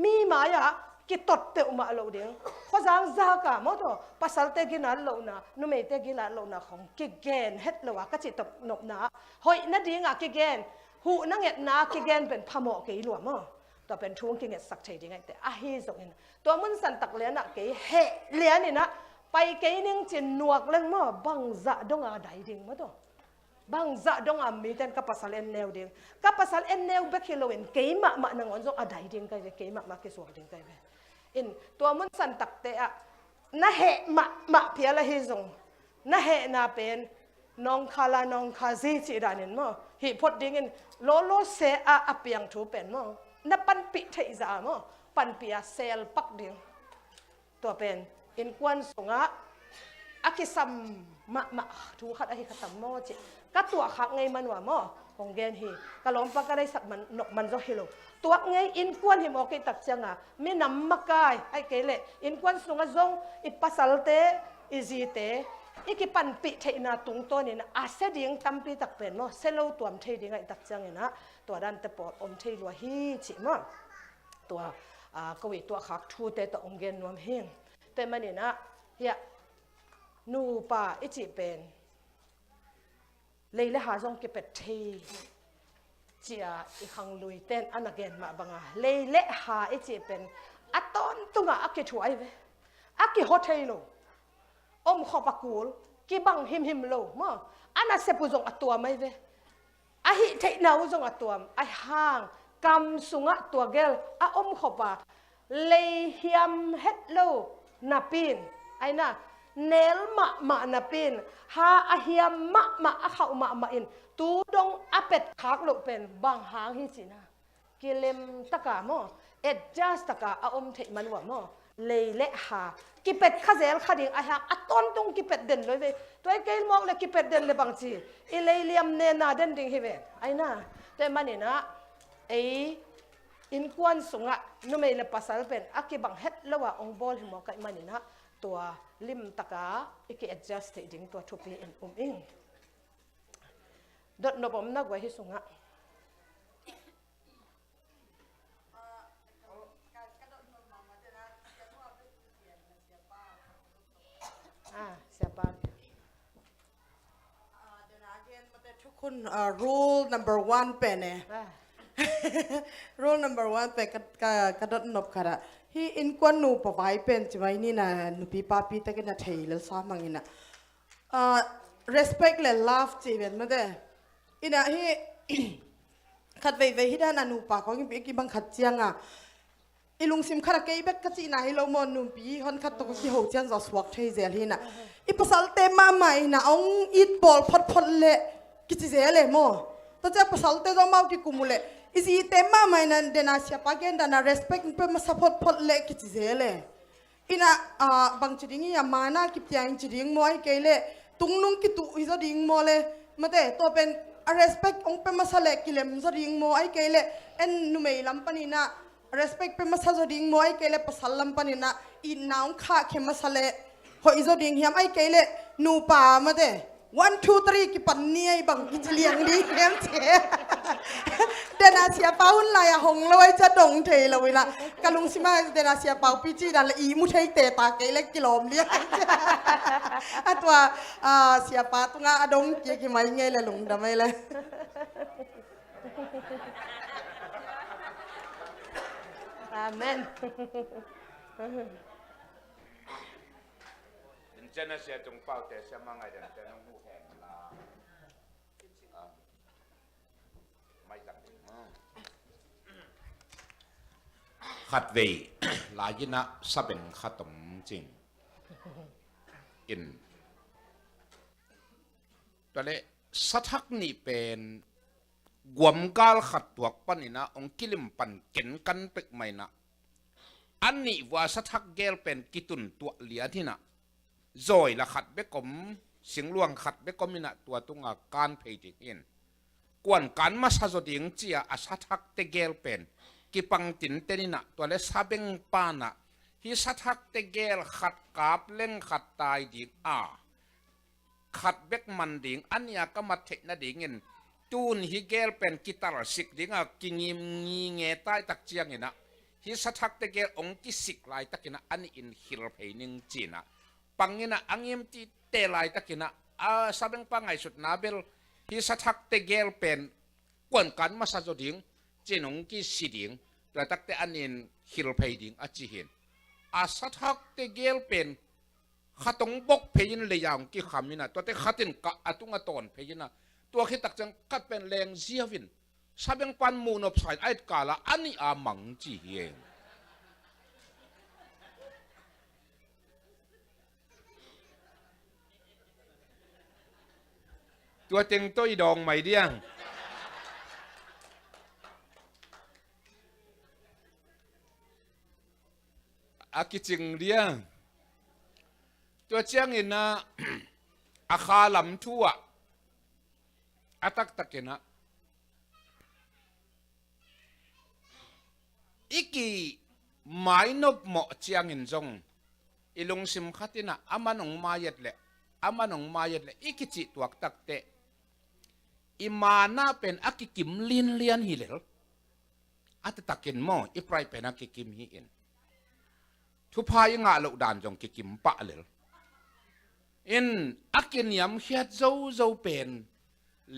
มีมาอยากกี่ตดเตะมาโลดิ้งข้อสังจากะมั้งตัวภาษาเตกินันโลนะนุ่มเตกินันโลนะของกิเกนเฮ็ดเลวะก็จิตตบนบนะหอยนั่นดิ้งอ่ะกิเกนหูนั่งเอ็ดนากิเกนเป็นพมอกี่หลวงมั้งตัวเป็นช่วงกิเกนสักเฉยดิ้งไงแต่อาฮิส่งเห็นตัวมันสันตักเลี้ยนอ่ะกี่เฮเลี้ยนนี่นะไปเกยนึงจินนวกเรื่องมั้งบังจะดงอาได้ดิ้งมั้งตัวบังจะดงอามีแต่กับภาษาเอ็นเนวดิ้งกับภาษาเอ็นเนวเบคิโลเอ็นเกยมาหนังอันจงอาได้ดิ้งกันเกยมากี่ส่วนดิ้งกันอินตัวมันสันตักเตะน่าเหมาเพียละฮิซงน่าเหน่าเป็นน้องคาลาน้องคาซีจีดานินมั้งฮิพดดิ้งอินโลเซอาเปียงถูเป็นมั้งน่าปันปิเทอิจามั้งปันปิอาเซลปักดิ้งตัวเป็นอินควันสงะอากิซัมมาถูขัดอาฮิขัดมอจิก็ตัวขักไงมันว่ามั้งของเกนฮีก็ล้อมปากก็ได้สักมันนกมันจะฮิโลตัวไงอินควันหิมอกิตักจังอ่ะมีน้ำมักไก่ไอ้เกลเลยอินควันสงะจงอิปัสสัลเตอิจีเตอีกิปันปิเทนาตุงตัวนี่นะอาเสดิ้งตั้มปีตักเป็นมั้งเซโลตัวมเทดิ้งไอ้ตักจังเนี่ยนะตัวดันตะปอดอมเทลัวฮีจิมั้งตัวกวีตัวขักทูเตตองเกนนวมเฮงแต่มันนี่นะเฮียนูป่าอิจิเป็นเลยละหาจงเก็บเป็ดทีเจียอีขังลุยเต้นอันนั้นเกนมาบังอ่ะเลยละหาอิจิเป็นอัตตอนตุงอ่ะอักเกช่วยเว้อักเกโฮเทลโลอมขอปากกูลกีบังหิมโลมั้งอันนั้นเสปุจงอัตตัวไม่เว้อะฮิเทนาวจงอัตตัวไอห่างกำสุงอ่ะตัวเกลอะอมขอปาเลยฮิมเฮดโลนับปินไอ้น่ะเนลมานับปินฮาอาเฮียมมาอาเขามาอินตูดงอาเป็ดคักโลเป็นบางหางฮิจินะกิเลมตะกาโมเอ็ดจัสตะกาอาอมเทมันว่าโมเลยเละหากิเป็ดข้าเซลข้าดิ่งอาหางอัตตอนตรงกิเป็ดเด่นเลยเว้ยตัวไอ้เกลมองเลยกิเป็ดเด่นเลยบางทีอีเลยเลียมเนนาเด่นดิ่งเฮเว้ยไอ้น่ะแต่มันนี่นะไอ้อินควนสงะนุ่มเอเลปัสสาวะเป็นอากิบังเฮ็ดแล้วว่าองบอลหิมอกันมันนี่นะตัวลิมตะกาอีก adjust ดิ่งตัวทุบีอินอิงดดนบมนักไว้ที่สงะ คุณ rule number 1เป็นเนี่ย rule number 1เป็นกระดดนบค่ะที่อินกวนนูปะไว้เป็นจะไว้นี่นะนูปีป้าปีตะกันจะเทยแล้วซ้ำมังอินะrespect และ love จีเป็นมาเด้อินะที่ ขัดเวที่ด้านอนุปาของอีกบางขัดเจียงอ่ะอีลุงซิมขนาดเกย์เบ็ดก็จีน่าให้เรามอนุ่มปีฮอนขัดตัวก็ที่หัวเจียนจะสวกเทเซลที่น่ะอีภาษาเต็มมาใหม่น่ะองอีดบอลพอดเละกิจิเซลเลยมั้งแต่จะภาษาเต็มมาที่กุมุเละอีซีเต็มมาใหม่นั่นเดน่าเสียปากเกนดาน่า respect เป็นมา support พอดเละกิจิเซลเลยอีน่ะบางจุดนี้ยามาน่ากิบยังจุดนี้มวยเกย์เละตุงนุ่งกิตุอีจะดิ้งมัวเลยมาเตะตัวเป็น respect องเป็นมาสเลกิเลมจะดิ้งมัวไอ้เกย์เละเอ็นนุ่มเอลัมปานีน่ะrespect เป็นมาจะดิ้งมัวไอ้เกย์เละภาษาลัมปานีน่ะอีน้องข้าเข้มมาสเลพออีจะดิ้งเฮียมไอ้เกย์เละนูป่ามาเตะ1 2 3กิปันนี่ไอ้บังกิจเลี้ยงดีเฮียมเจ๊เดน่าเสียเป้าหุ่นลายหงเลย จะดงเทเลยละกะลุงสิมาเดน่าเสียเป้าปีจีดันละอีมุเทยเตตาเกย์เล็กกิโลมเลี้ยงอันตัวเสียป้าตุงอาดงเกี่ยกิไม่เงี้ยเลยลุงดำไม่เลย อาเมน เจนเสียจงเป้าแต่เสียมังไงเดี๋ยวจะน้องหูแหงลาไม่ตัดขัดเวลายินะซาเป็นขัดตมจริงอินตัวเล่สัทักนี่เป็นกวมกาลขัดตัวปันนี่นะองกิลิมปันเก็นกันเป็กไม่นะอันนี้ว่าสัทักเกลเป็นกิตุนตัวเหลียที่นะโจยละขัดเบกอมเสียงลวงขัดเบกอมินะตัวตุงาการเพย์ดิอินกวนการมาซาโจดิงเจียอาสัทักเตเกลเป็นกิปังตินเตนินะตัวเลซาเบงปานะฮิสัทักเตเกลขัดกาบเล่งขัดตายดิงขัดเบกมันดิงอันนี้ก็มาเทนดิงินตูนฮิเกลเป็นกีตาร์สิกดิงกิงิมงีเงใต้ตักเจียงอินะฮิสัทักเตเกลองกิสิกลายตักินะอันนี้อินฮิลเพย์นิงจีนะปังเงินะอังยิมที่เตลายตะกินะซาเบงปังไงสุดนาเบลที่สัทักเตเกลเป็นกวนกันมาซาโจดิงเจนงกีสิดิงแต่ตักเตอันนี้ฮิลเพย์ดิงอจิเห็นสัทักเตเกลเป็นขัดตงบกเพยินเลยอย่างกี่คำนี่นะตัวเตขัดตินกะตุงตอนเพยินนะตัวคิดตักจังกัดเป็นแรงเสียวินซาเบงปันมูนอบสายไอ้กาละอันนี้มังจีเองตัวเต็งตัวอีดองไม่เดียงอากิจิงเดียงตัวเจียงอินนะ อาคาลำทั่วอาตักตะเกนะอีกีหมายนบเหมาะเจียงอินจงอีลงซิมขัดนะอามันองมาเย็ดแหละอามันองมาเย็ดแหละอีกิจิตัวตักเตะอิมานาเป็นอากิกิมเลียนฮิเลลอาตตักเกนโมอีไพรเป็นอากิกิมฮิอินทุพายงาลุดานจงกิกิมปะเลลอินอากินยำเฮียดเจ้าเป็น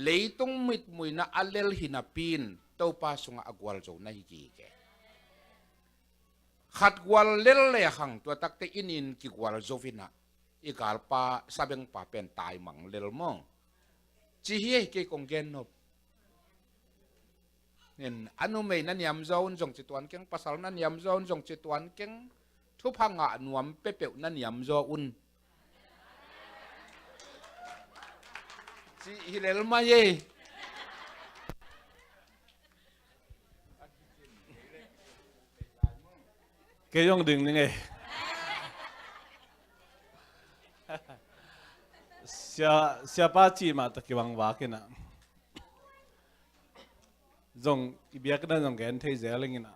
เลยต้องมิดมวยนะอัลเลลหินาปีนเต้าปาสุงอากวลเจ้าในกีแกขัดกวลเลลเลยหังตัวตักเตอินินกิกวลโจฟินะอีกาลปาซาเบงปาเป็นตายมังเลลมองจีเฮเกคงเกนนบเนี่ยอันนู้นไม่นั่นยำโจนจงจิตวันเก่งภาษานั่นยำโจนจงจิตวันเก่งทุพังอ่ะนวมเป๊ะๆนั่นยำโจอุนจีฮิเลลมาเย่เกยองดึงนี่ไงsiapa cima tak kiwang wakin na zong ibiak na zong gen thei zeling ina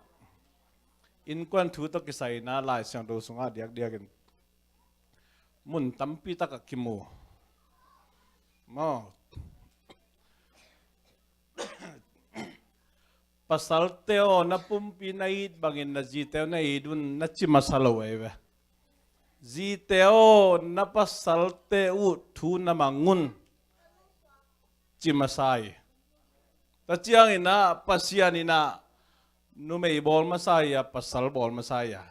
in kwan thu to kisai na lai sang do sunga diakin mun tampi tak kimu mo pasal teo na pumpi na id bangin na jiteo na idun na chimasalawe Ziteo napasalte u tu na mangun จิมาไซแต่เจียงอินะปัสยานินะนุไม่บอลมาไซยาปัสสลบอลมาไซยา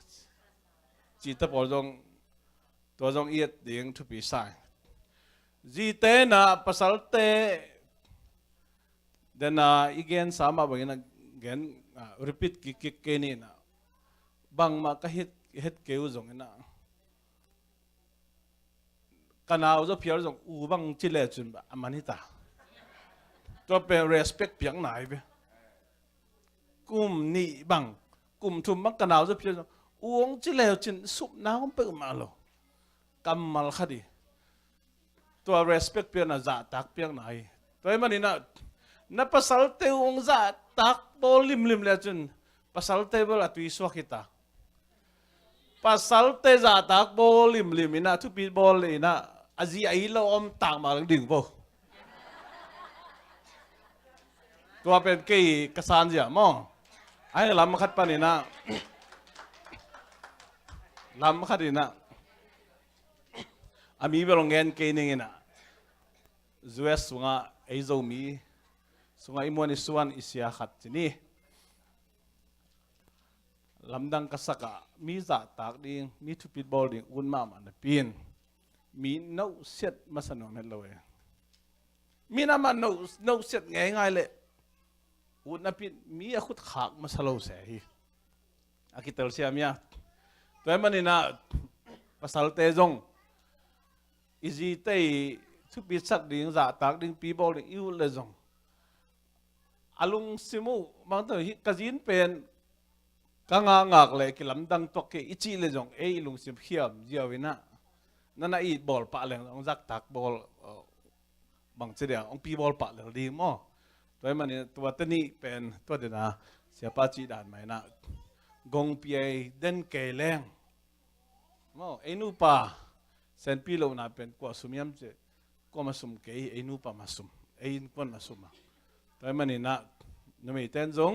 จิตปอลจงตัวจงเอียดเดียงทุปีไซจีเตนะปัสสลเตเดนะอีเกนสามารถบางอย่างเกนrepeat กิกเกนี่นะบางมาก็เฮ็ดเกวจงนะกันเอาจะเพียรจงอูบังจิเลจุนบะอามันฮิตาตัวเป็น respect เพียงไหนไปกุมนี่บังกุมทุมบังกันเอาจะเพียรจงอูงจิเลจุนสุบน้ำเปิดมาโลกำมัลคดีตัว respect เพียงน่ะจะตักเพียงไหนตัวมันนี่นะนับภาษาเตวงจะตักบอลลิมเลยจุนภาษาเตวละตุยสวกิตาภาษาเตจะตักบอลลิมอินะทุกปีบอลเลยนะอาจีไอเราอมต่างมาดึงบ่ตัวเป็นกี่กษัตริย์จ้ะมั่งไอ้ลำคัดปานี่นะลำคัดนี่นะอามีเวลาเงินกี่นี่นะจูเอสสุงาไอโซมีสุงาอิมวนิส่วนอิสยาขัดที่นี่ลำดังกษักะมีจ่าตากดิ่งมีทุกปีบอลดิ่งอุ่นมามันปีนมีน้าเสียดมาสนองให้เราเองมีน้ำมันน้าเสียดง่ายๆเลยอุณหภูมิมีอาคุดขากมาสโลเสียอากิตลเซียมีอ่ะตัวมันนี่นะภาษาเตจงอิจิเตทุกปีสักดิ่งจ่าตากดิ่งปีบอลดิ่งอิวเลยจงอาลุงซิมูบางตัวกระจินเป็นกังงากเลยกิลำดังตัวเกอิจิเลยจงลุงซิมเขียมเจียววินะนั่นอีบอลปะเลยองจักตักบอลบางเสียองปีบอลปะเลยดีมั้งตัวมันเนี่ยตัวตัวนี้เป็นตัวเดียวนะเสียป้าจีดานไหมนะกงปีเดินเกลงมั้งนูปะเซนปีโลน่ะเป็นกว่าสุมยามเจกว่ามาสุมเกยนูปะมาสุมคนมาสุมตัวมันเนี่ยนะนุ่มเต้นจง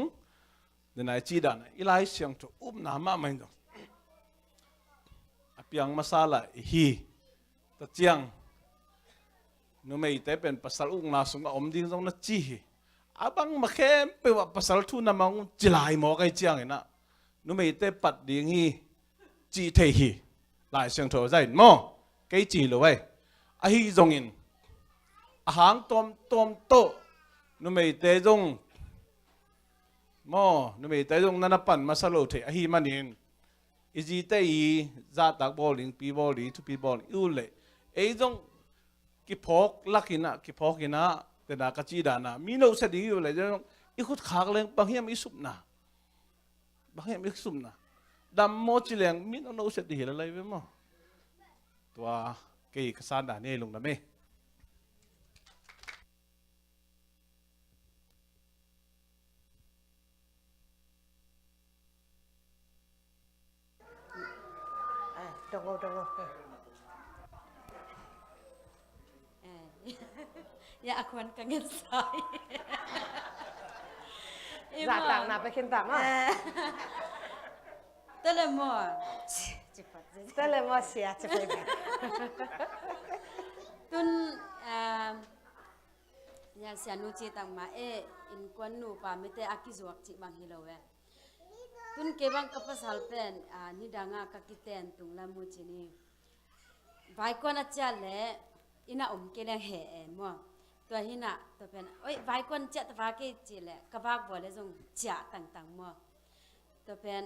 เดินไอจีดานอีไลเสียงจะอุ้มน้ำมาไม่ต้องเพียงมาซาละฮีตะเจียงนุ่มเอเตเป็นภาษาอุ้งนาสุงอมดิ้งจงนัดจีอาบังมาเข้มไปว่าภาษาทุนน้ำมังจิลายหมอไก่เจียงเห็นนะนุ่มเอเตปัดดิ้งฮีจีเทฮีหลายเสียงโถใจหมอไก่จีเลยอาฮีจงอินอาหางตอมโตนุ่มเอเตจงหมอนุ่มเอเตจงนั่นปั่นมาสโลเทอาฮีมันอินอิจิเตอีจัตักบอลลิงปีบอลลิงทุปีบอลอิวเล่จงกิพอกลักหินะกิพอกินะแต่นักจีดานะมีโนเสดีอยู่เลยจงอีขุดขากเลยบางอย่างมีสุบนะบางอย่างมีสุบนะดำโมจิเลงมีโนเสดีอะไรไปมั้งตัวเกี่ยกษาดานี่ลงนะเมดงอย่าอควรกันเงินใส่ จ่าต่างนาไปเข็นต่างอ่ะ แต่ละหม้อจิปัด แต่เลยว่าเสียจะไป ตุนอย่าเสียนูจีตังมาอินกวนนูปาไม่แต่อากิจวักจิบางฮิโลเวตุนเก็บังกับภาษาเป็นนิดังอากักิเตนตุงละมูจินีไว้ก่อนอาจารย์เลยอินาอมเกลียงแห่มั่วตัวหินะตัวเป็นโอ้ยไว้ก่อนเจ้าตัวเกจิเลยกระบากบัวเลยจงเจ้าต่างๆมั่วตัวเป็น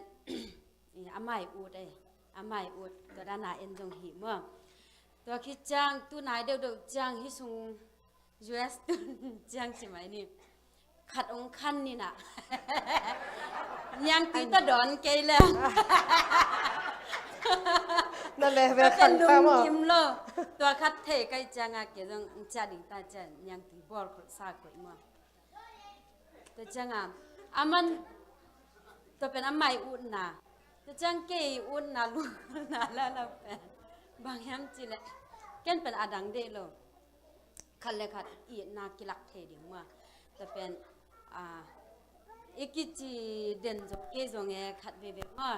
อาไม่อูดอาไม่อูดตัวด้านหน้าเอ็นจงหิมั่วตัวคิดจังตัวนายเดียวจังฮิซุง US ตุนจังใช่ไหมนี่ขัดองคันนี่นะยังตีตะดอนเกยแล้ว นั่นเลย ตัว ขั เป็น นลุ ตาม ง อ่ะ ยิ้มเลยตัวคัดเทไกจังอะเกยงจัดดิ่งตาจันยังตีบอลสากอยมั่วแต่จังอ่ะอามันตัวเป็นอาไม่อุ่นนะแต่จังเกยอุ่นนะลูกนะแล้วเราเป็นบางยามจีแหละเก่นเป็นอาดังเดโลคันเลยคัดอีนากิลักเทเดียวมั่วแต่เป็นอีกิจีเด่นจบเกจงเอขัดเวว่า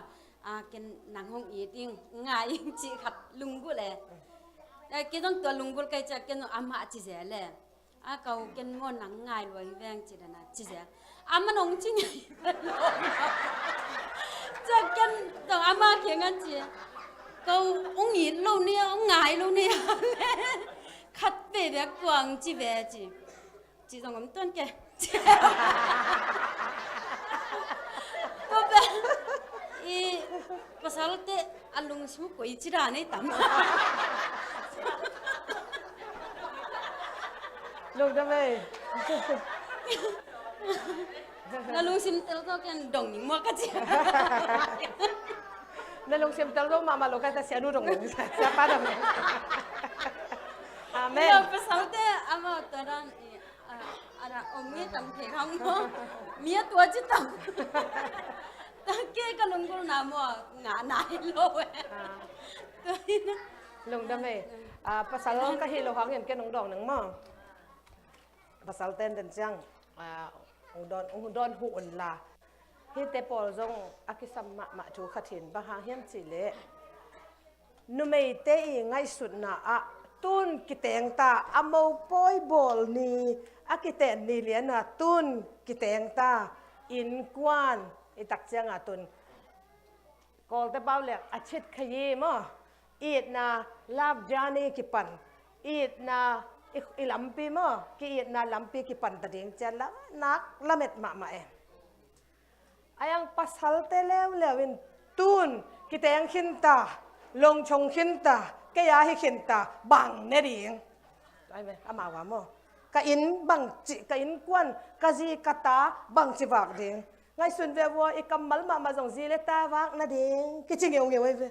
เกนนางหงอีติงง่ายจีขัดลุงกุเลยแต่เกต้องตัวลุงกุใครจะเกนอามาจีเจเลย อาเกาเกินงอนหนังง่ายรวยแวงจิดนะจิเสียอามันองจริงจะกันต้องอามาเขียนกันจีเกาองหญิงเราเนี่ยองง่ายเราเนี่ยคัดเปแบบกวางจีแบบจีต้องกำต้นแกก็แบบอีภาษาละเตะอารมณ์สมุกอีจิรานี่ตั้ม ลุงจะไม่ na lu sim tel to kan dong ning mo ka chi นั่นลุงเสียมตังโลมามาโลกาแต่เสียดูตรงนี้เสียป้าดำเลยอาเมน lo pasal te ama taran ara omni tam the kham mo mia tua chi tam ta ke ka lung ko na mo nga nai lo we to ina ลุงจะไม่ภาษาล้องก็เฮโลฮังเห็นแกน้องดองหนังมั่งภาษาเต้นเดินจังองดอนหูอุ่นลาเฮเตปอลจงอากิสัมมาจูขัดหินบางหางเฮียมจิเลนุไม่เตยง่ายสุดนะตุนกิเตงตาอโมปอยบอลนี่อากิเตนนี่เลียนะตุนกิเตงตาอินกวนอิตักเจียงตุนกอลเตเบาเล็กอาชิตขยี้มั้งอีดนาลาบจานีกิปันอีดนาอีลำปีมั้งกีอีดนาลำปีกิปันตะเดียงเจนละนักละเม็ดมาเองอายังปัสฮัลเตเลวเลวินตุนกิเตงขินตาลงชงขินตาแกยาให้ขินตาบังเนดีงได้ไหมอามาวามั้งกะอินบังจิกะอินกวนกะจีกะตาบังจิวากเดียงไงส่วนเววัวอีกำมัลมาจงจีเลตาวากนาเดียงกิจิงเงาไว้เว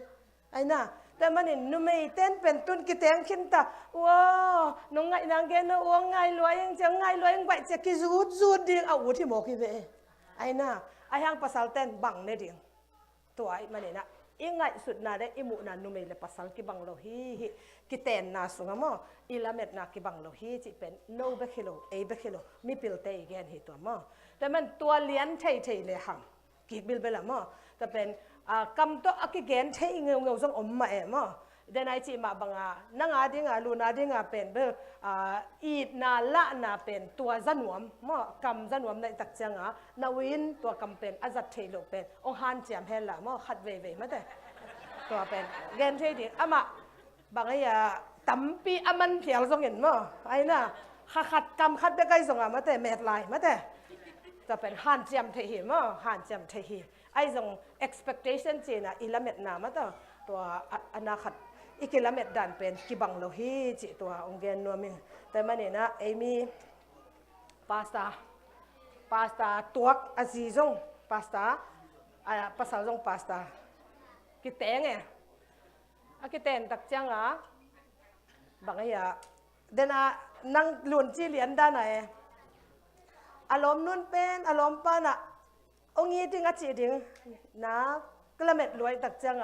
ไอ้น่ะแต่มันนี่นุ่มไม่เต้นเป็นตุนกิเตงขินตาว้าวน้องไงนางแกน่ะอ้วงไงรวยยังจะไงรวยยังไปจะกิจูดเดียงเอาอุที่หมอกที่เวไอ้น่ะไอ้ยังภาษาเต้นบังเนดียงตัวไอ้มันนี่นะอีไงสุดน่ะได้อิมุน่ะนุ่มไม่เลยภาษากิบังโลฮีกิเตนน่ะสุงมั้งอีละเม็ดน่ะกิบังโลฮีจิเป็นโนเบคิโลเอเบคิโลมีพิลเตย์แกนเหตุตัวมั้งแต่มันตัวเลี้ยนเทเลยหังกิบิลเบละมั้งแต่เป็นกำตัวอักเกนเทงเงาส่งอมมาเอ๋มั้งเดนไอจีมาบังนังอาดิงลูนาดิงเป็นเบอีดนาละนาเป็นตัวจันวมมั้งกำจันวมในตักจังนาวินตัวกำเป็นอาจัดเทโลเป็นองฮันเจียมเฮล่ะมั้งขัดเว่มั้งแต่ตัวเป็นเกนเทดิอามาบางอย่างตั้มปีอามันเพียงส่งเห็นมั้งไอ้น่ะขัดกำขัดไปไกลส่งมาแต่เม็ดลายมาแต่จะเป็นฮันเจียมเทหิมั้งฮันเจียมเทหิไอ้ส่ง expectation เจน่ะอิละเม็ดนามาตัวอนาคตอีกละเม็ดดันเป็นกิบังโลฮีจิตัวองเกนนัวมิงแต่มันเนี่ยนะเอมีพาสต้าตัวอาซีซงพาสต้าภาษาซงพาสต้ากิเตงไงกิเตงตักจังบางอย่างเดน่ะนั่งลุนจีเลียนด้านไหนอารมณ์นุ่นเป็นอารมณ์ป้าน่ะองยีดิงอาจีดิงนะกละเม็ดรวยตักจัง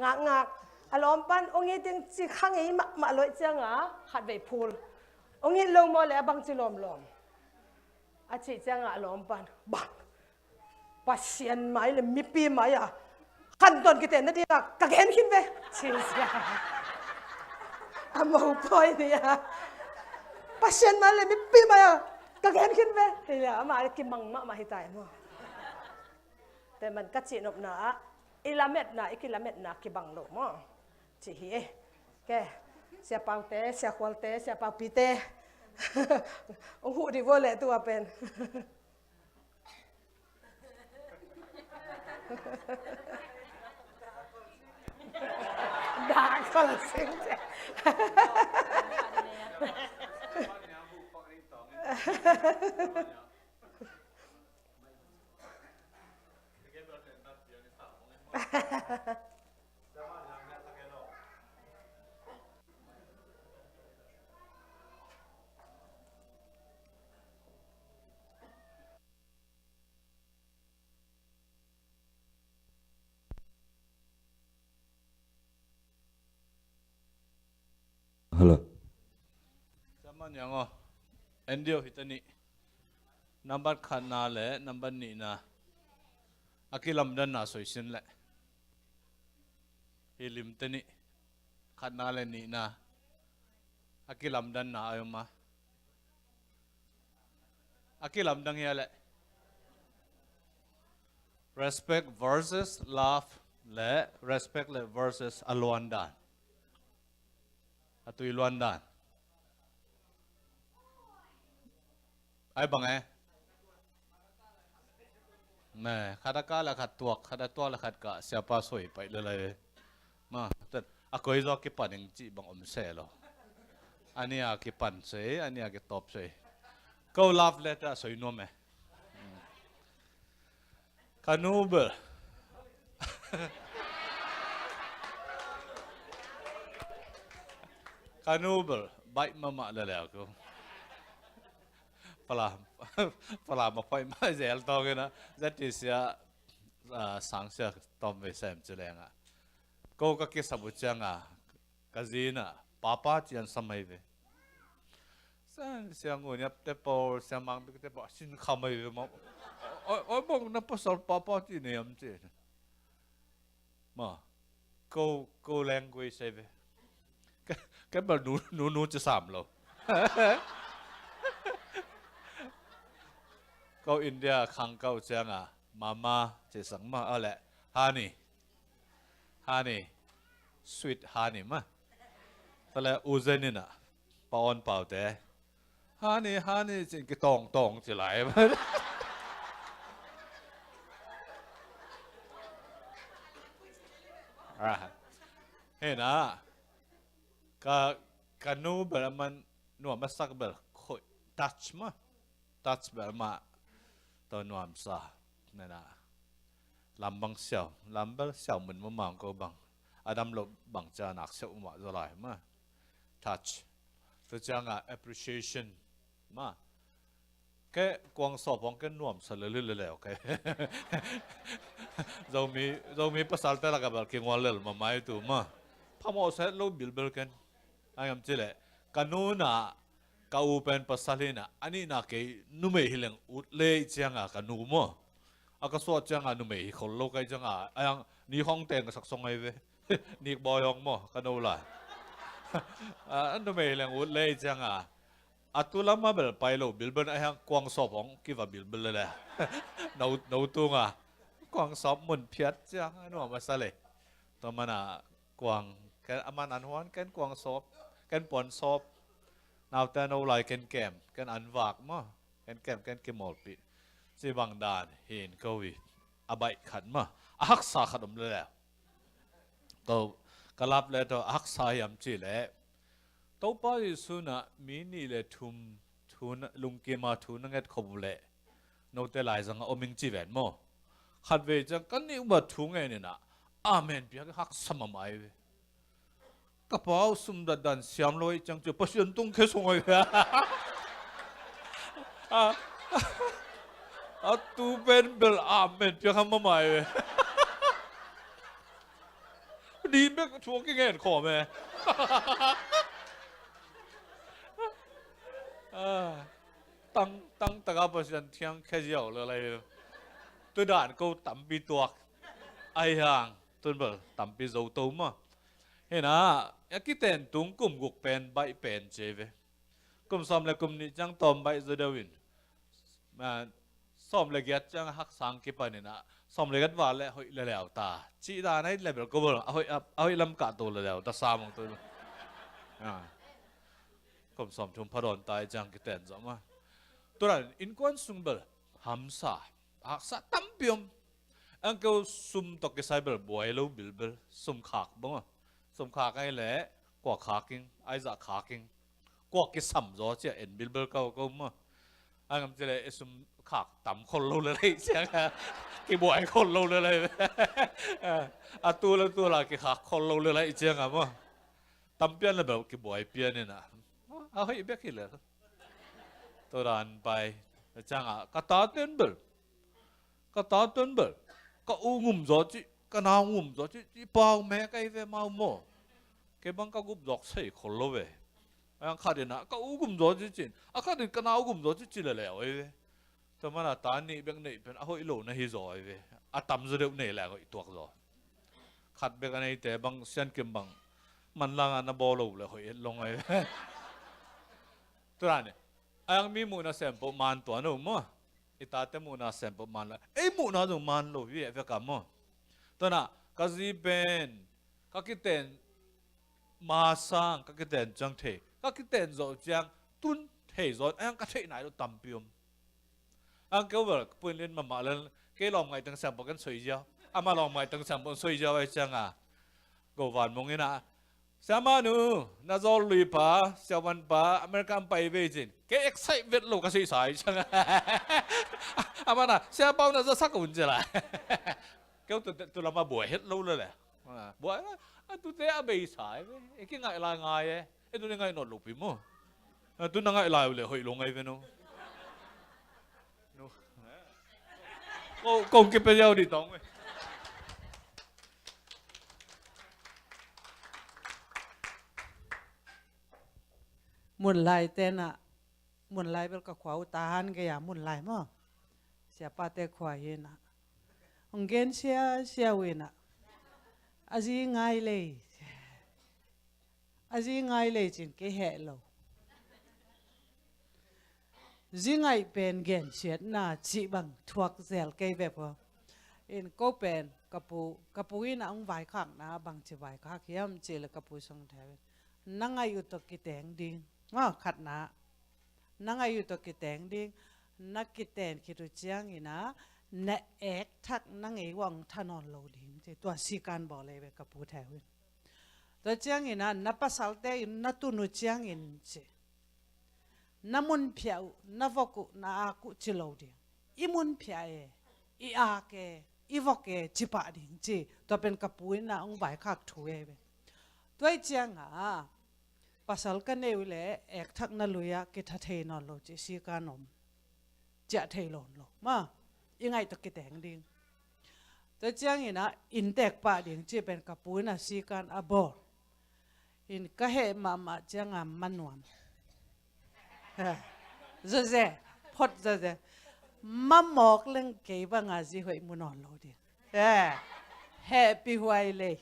งักอารมณ์ปั้นองยีดิงจีข้างอีมาลอยจังขัดใบพูลองยีลงมาแล้วบางจีลมอาจีจังอารมณ์ปั้นบักปัสเซียนไหมเลยมีปีไหมขั้นตอนกิเตนนั่นดีกะเกนขึ้นไปชิลส์อามาอุปอยเนี่ยปัสเซียนไหมเลยมีปีไหมกะเกนขึ้นไปเฮียมากินมังมาให้ตายมั้งแต่มันก็จีนบหนาอิลาเม็ดนาอิกิลาเม็ดนากิบังโลมั้งจีเฮแกเสียเปาเตะเสียควอลเตะเสียเปาปีเตะองหูดิโวเล่ตัวเป็นด่าก็ละสิงเจ้ Hello. Zaman yang endio hitani number khana le number ni na akilam dan na soisin le hilim tani khana le ni na akilam dan na ayoma Akilam dang yale. Respect versus love le respect le versus alwandan. Atui luandan. Ai bang eh? Nè, khát cá là khát tuộc, khát tuộc là khát cả, xe pa soi phảiเลยmà,แต่à coi do cái bản hình chỉ bằng xe lo, anh ấy cái bản xe, anh ấy cái top xe, câu love letter soi nom eh, Canubel, Canubel, bite mama là cô. Pala mapai mai zel to ke na that is ya sang sia tom ve sem chulenga ko ka ke sabu changa kazina papa chian samai ve san sia ngo nyap te po sia mang bi te po sin khamai ve ma oi bong na pasal papa ti ne am che ma ko language se ve cái bờ nu cho sàm lo câu India khang câu chăng à mama chỉ sang mà ở lại honey sweet honey mà ta lại uzen nè paon pao thế honey chỉ cái tong chỉ lại mà hey na ka nu bel man nu ma sak bel khoi touch bel maตัวนวมซาเนี่ยนะลำบังเสียวลำเบลเสียวเหมือนมะม่วงก็บังอดัมลบบังจานักเสียวมาจะไรมา touch ตัวจังอ่ะ appreciation มาแค่กวางสอบของแค่นวมสลือเลยแล้วแค่เรามีภาษาแต่ละกับแบบเก่งวันเลยมาไม่ตัวมาพอมาเสร็จเราบิลกันไอ้คำเจริญกันนู้นอ่ะกาเป็นภาษาเลยนะอันนี้นักนุ่มหิเลงอุดเล่จังอ่ะกันนุ่มอ่ะอาก็สวดจังอ่ะนุ่มหิคนโลกไอ้จังอ่ะไอ้ยังนี่ห้องแต่งสักสองไอ้เว้นี่บอยองมั้งกันนู่นละอันนุ่มหิเลงอุดเล่จังอ่ะอัตุลามาเบลไปโลบิลเบนไอ้ยังกวางสอบของกี่ว่าบิลเบลเลยแหละนูตุงอ่ะกวางสอบเหมือนเพียรจังอันนู้นภาษาเลยตัวมันอ่ะกวางแกอามันอันหวานแกกวางสอบแกปอนสอบนาวแต่นาวไลกันแกมกันอันวากมั้งกันแกมกันเกมอลปีจีบังดานเห็นกวีอาบัยขันมั้งอักษาขนมเลยแล้วก็กลับเลยตัวอักษายำจีเลยตัวป้าดิสุนะมินิเลยทุนลุงเกมาทุนนั่งเอ็ดขบุเลยนาวแต่หลายจังอมิงจีแวนมั้งขัดเวจังกันนี่อุบัติทุงไงเนี่ยนะอาเมนเปียกหักสมมาไว้กระเป๋าสุ่มดันเสียมลอยจังจะประชันตุ้งแค่ส่งไอ้ตูเป็นเบลอาเมนเพียงคำมาใหม่ดีแม่ก็ชัวร์กี่เงินขอแม่ตั้งตะกับประชันเที่ยงแค่เดียวเลยอะไรตัวด่านก็ต่ำปีตัวไอ้ห่างตัวเบลต่ำปีโจโตมั้งเห็นนะยักษ์เต้นตุงกุมกุกเป็นใบเป็นเจเวกุมซ้อมเลยกุมนี้จังตอมใบจะเดวินมาซ้อมเลยเกียจังหักสังกิปนี่นะซ้อมเลยกันว่าเลยหอยเลยแล้วตาจีดาในเลเวลก็บอกเอาหอยลำกาตัวเลยแล้วตาสามของตัวกุมซ้อมทุ่มพดอนตายจังกิเต้นจ้ะมาตัวนั้นอินควันซุงเบลฮัมซาหักซาตั้มพิมอังเกลซุมตกกิไซเบลบวยลูบิลเบลซุมขากบ้งสมขาไอ้แหละกว่าขากิงไอ้จะขากิงกว่ากิสัมจ่อเจ้าเอ็นบิลเบอร์ก็มั่งไอ้คำเจริญสมขาต่ำคนรู้เลยเสียงกี่บ่อยคนรู้เลยตัวละกี่ขาคนรู้เลยเสียงอ่ะมั่งต่ำเปี้ยนเลยแบบกี่บ่อยเปี้ยนเนี่ยนะเอาให้เบี้ยขี้เลยตัวรันไปจังอ่ะก็ตาเต้นเบลก็อุ้งุ่มจ่อจีก็น่างุ่มจ่อจีเปล่าแม่ก็ไอ้เวมาโม่แกบังก็กุบดอกใส่คนละเว้ยไอ้ข้าเดินนะก็อุ้งุ่มจ่อจีจีข้าเดินก็น่าอุ้งุ่มจ่อจีเลยแล้วไอ้เว้ยแต่มันตานี่เบงนี่เป็นเอาอีโลนะฮิจ่อไอ้เว้ยตั้มจะเดือดนี่แหละก็อีตัวจ่อขัดเบงนี่แต่บางเส้นเก็บบังมันล่างอันนั้นบอลเลยหอยลงไอ้ตัวนั้นเนี่ย ang mi muna sample man to ano mo itate muna sample man la muna do man lo vi ve ka mo to na kazi ben kakiten masang kakiten jang the kakiten zo jang tun the zo ang ka the nai lo tampium ang ke wer pun len ma len ke long ngai tang sample kan soi ja ama long ngai tang sample soi ja ai chang a go van mong ina sama nu na zo lui pa xiao wan pa American pai ve jin ke excitement lo ka sei sai chang ama na xiao bao na zo sak un je la ke tu la ma bo het lo le bo tu te a bei sai e ki ngai la ngai e tu ngai no lo pi mo tu na ngai la le hoi lo ngai ve no no công cái bây giờ đi tông mun lai tena mun lai bel ka khwau tahan ge ya mun lai mo sia pa te khwa hina ongen sia wina azi ngai le chin ke he lo zingai pen gen siat na chi bang thuak zel ke ve po in ko pen kapu ina ang vai khak na bang chi vai khak yam chi le kapu song the nangai utok ki teng ding ma khat na nangai utok ki teng ding nakiten ki tu chiang ina na ek thak nangai wang thanon lo ding che to si kan bo le ve kapu the win to chiang ina na pasal te na tu nu chiang in che namun piau navoku na aku chilo ding imun piae I ake ivoke chipa ding chi to pen kapu ina ang vai khak thu e ve toi chiang a pasal ka neule ek thak na luya ke tha the no lo chi si ka nom cha thei lon lo ma ingai to ke teng ding to chiang ina in tek pa ding chi pen kapu na si kan abor in ka he mama chiang a manuam ze phot ze mamok leng ke ba nga ji hoi mu non lo ding happy huai le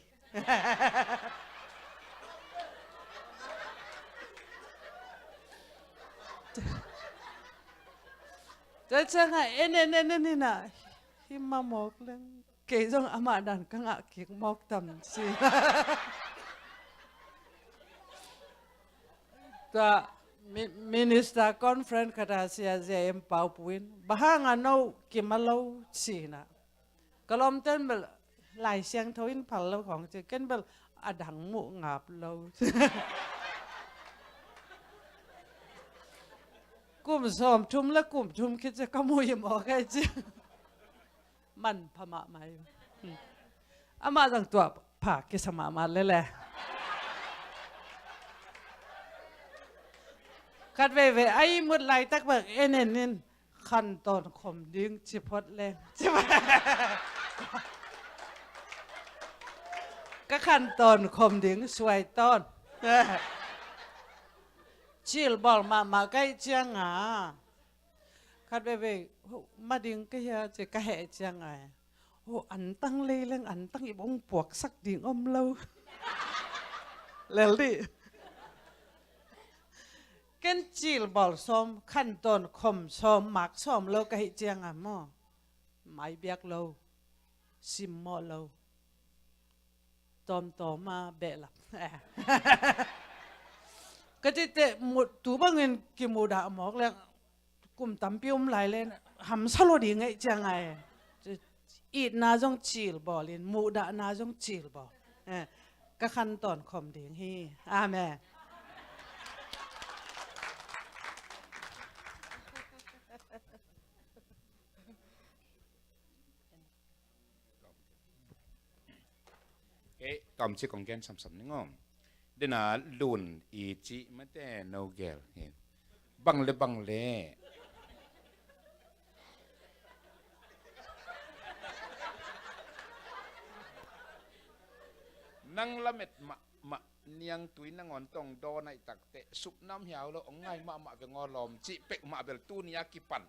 Tôi chẳng hạn nên na hi mà mọc lên kể rằng ama đàn các ngạ kiệt mọc tầm gì ta minister conference kata sia em pau puin bahang ano kimalo china kalom ten bel lai siang thoin phal lo khong che ken bel adang mu ngap lo kum som thum la kum thum ki che kamu yim o kai chi man phama mai ama jang tua pha ki sama ma le le cắt về ai một lại tắc bậc nên khăn tòn khom điên chỉ phật lên các khăn tòn khom điên xoay tòn chill ball mà cái chiang à cắt về mà điên cái ya chỉ cái hệ chiang à ô ảnh tăng lên ảnh tăng cái bông buộc sắc điên lâu lên đi cái chill ball xóm khăn tòn khom xóm mặc xóm lâu cái chiang à mò máy biếc lâu sim mò lâu tòm mà bẹ lắm cái tệ một tú bằng người kia một đạo mọc lên cùng tắm pium lại lên hầm sao lo đi ngay chiang này ít na giống chill ball lên một đạo na giống chill ball các khăn tòn khom điên hi amen tòm chỉ còn gen sầm sầm nữa ngon, đây là lùn ý chí mà thế no gel băng lệ, năng la mệt mà niang túi năng ngón tông đo này tắc tệ sụp năm hiếu lo ông ngay mà về ngò lòm chị bệ mà về tu nia kipan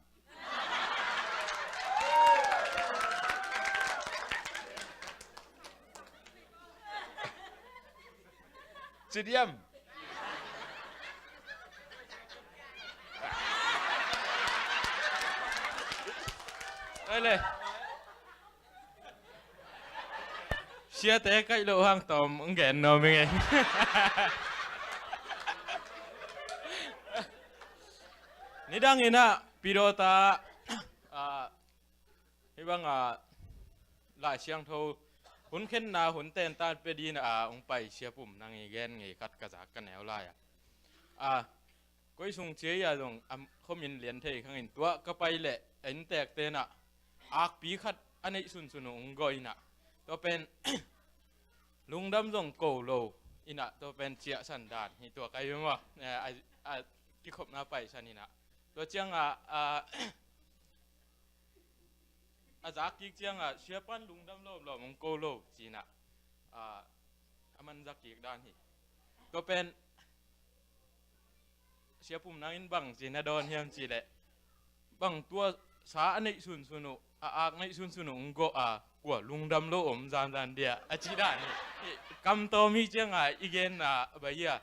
chị diam ได้เลยเชียร์แต่ใกล้โลห้างตอมแกนนอมยังไงนี่ดังอินะปีโรตาที่บังหลายเชียงโทหุ่นเข็นนาหุ่นเต้นตาเปดีนะองไปเชียร์ปุ่มนางแกนไงกัดกระจากกันแนวไล่ก็ส่งเชียร์ยาตรงเขามีเหรียญเทข้างอินตัวก็ไปแหละเอ็นแตกเตนะอักปีขัดอันนี้สุนสุนองกอยนะตัวเป็น ลุงดำส่งโกโลอินะตัวเป็นเจียสันดานนี่ตัวไกลมั้งวะที่ขบหน้าไปชันนี่นะตัวเจียงจากกิกเจียงเชื่อปั้นลุงดำโลบมงโกโลจีนะมันจากกิกด้านนี่ตัวเป็นเชื่อปุ่มนั่งอินบังจีนะโดนเฮียมจีแหละบังตัวสาอันนี้สุนสุนุในสุนสุนุงโกกว่าลุงดำโลจานเดียจีด้านนี่กำโตมีเจียงอีเกนใบยา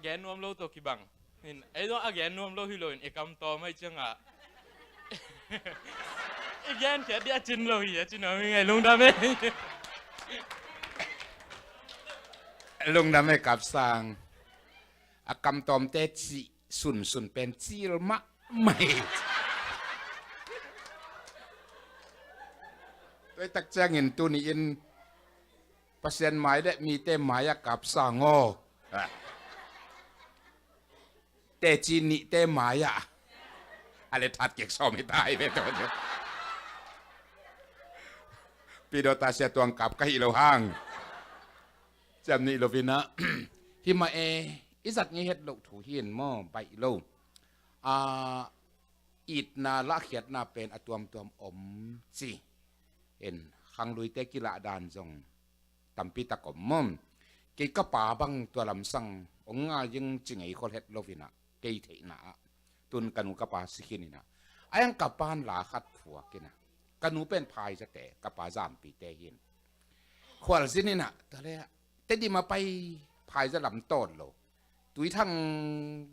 แกนนวมโลตัวกี่บังนี่ไอ้ตัวแกนนวมโลฮิโลนกำโตไม่เจียงอีแกนแค่เดียจินโลฮีจินเอาไงลุงดำเองลุงดำไม่กับสร้างกำตอมเตจิสุนเป็นจีลมะไม่ด้วยตักแจ้งเห็นตัวนี้อินเปอร์เซ็นต์หมายได้มีเต็มหมายกับสร้างโง่เตจีนี่เต็มหมายอะไรทัดเก็กซ้อมไม่ได้เลยตัวนี้ปีโดตาเสียตัวกับก็ฮิโลห้างจำนี่โลฟินะฮิมาอิสัตนี้เฮ็ดลูกถูเฮียนหม้อไปโลอิดนาละเขียดนาเป็นอตัวมอมสิเห็นขังลุยเตกิละดานจงตัมปีตะกอมม่อมเกี่ยกับป่าบังตัวลำสังองงายังจิงไอคนเฮ็ดโลฟินะเกี่ยเทนะตุนกันูกับป่าสิขินี่นะไอ้ยังกับปานหลาขัดผัวกินนะกันูเป็นพายจะแต่กับป่าจามปีเตหินขวาสินี่นะตอนแรกแต่ดีมาไปพายจะลำต้นโลตุยทั้ง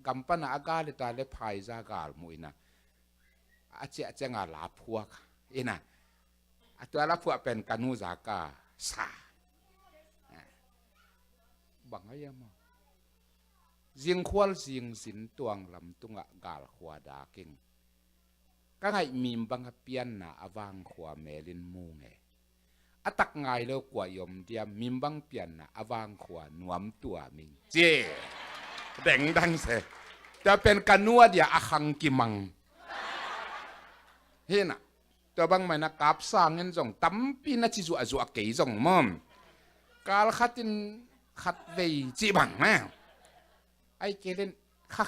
กำปนาอากาเลยตาเลยพายจากาลมวยนะอาเจงาลาพัวค่ะนะตัวลาพัวเป็นกันูจากาสาบังไงมั้งยิงควอลยิงสินตวงลำตุงกาลขวาดาเก่งก็ไงมีบังเปียนนะอวังขวาเมลินมูไงตักไงเล้วกว่ายมเดียมมีบังเปียนนะอวังขวานวมตัวมิงเจเด่งดังเสจะเป็นกันนัวเดียอคังกิมังเห็นนะตัวบางไม่นักกับสร้างเงินส่งตั้มปีนัชิจุอาจุอาเกยส่งมั่มกาลขัดินขัดเวจีบังแม่ไอเกลิน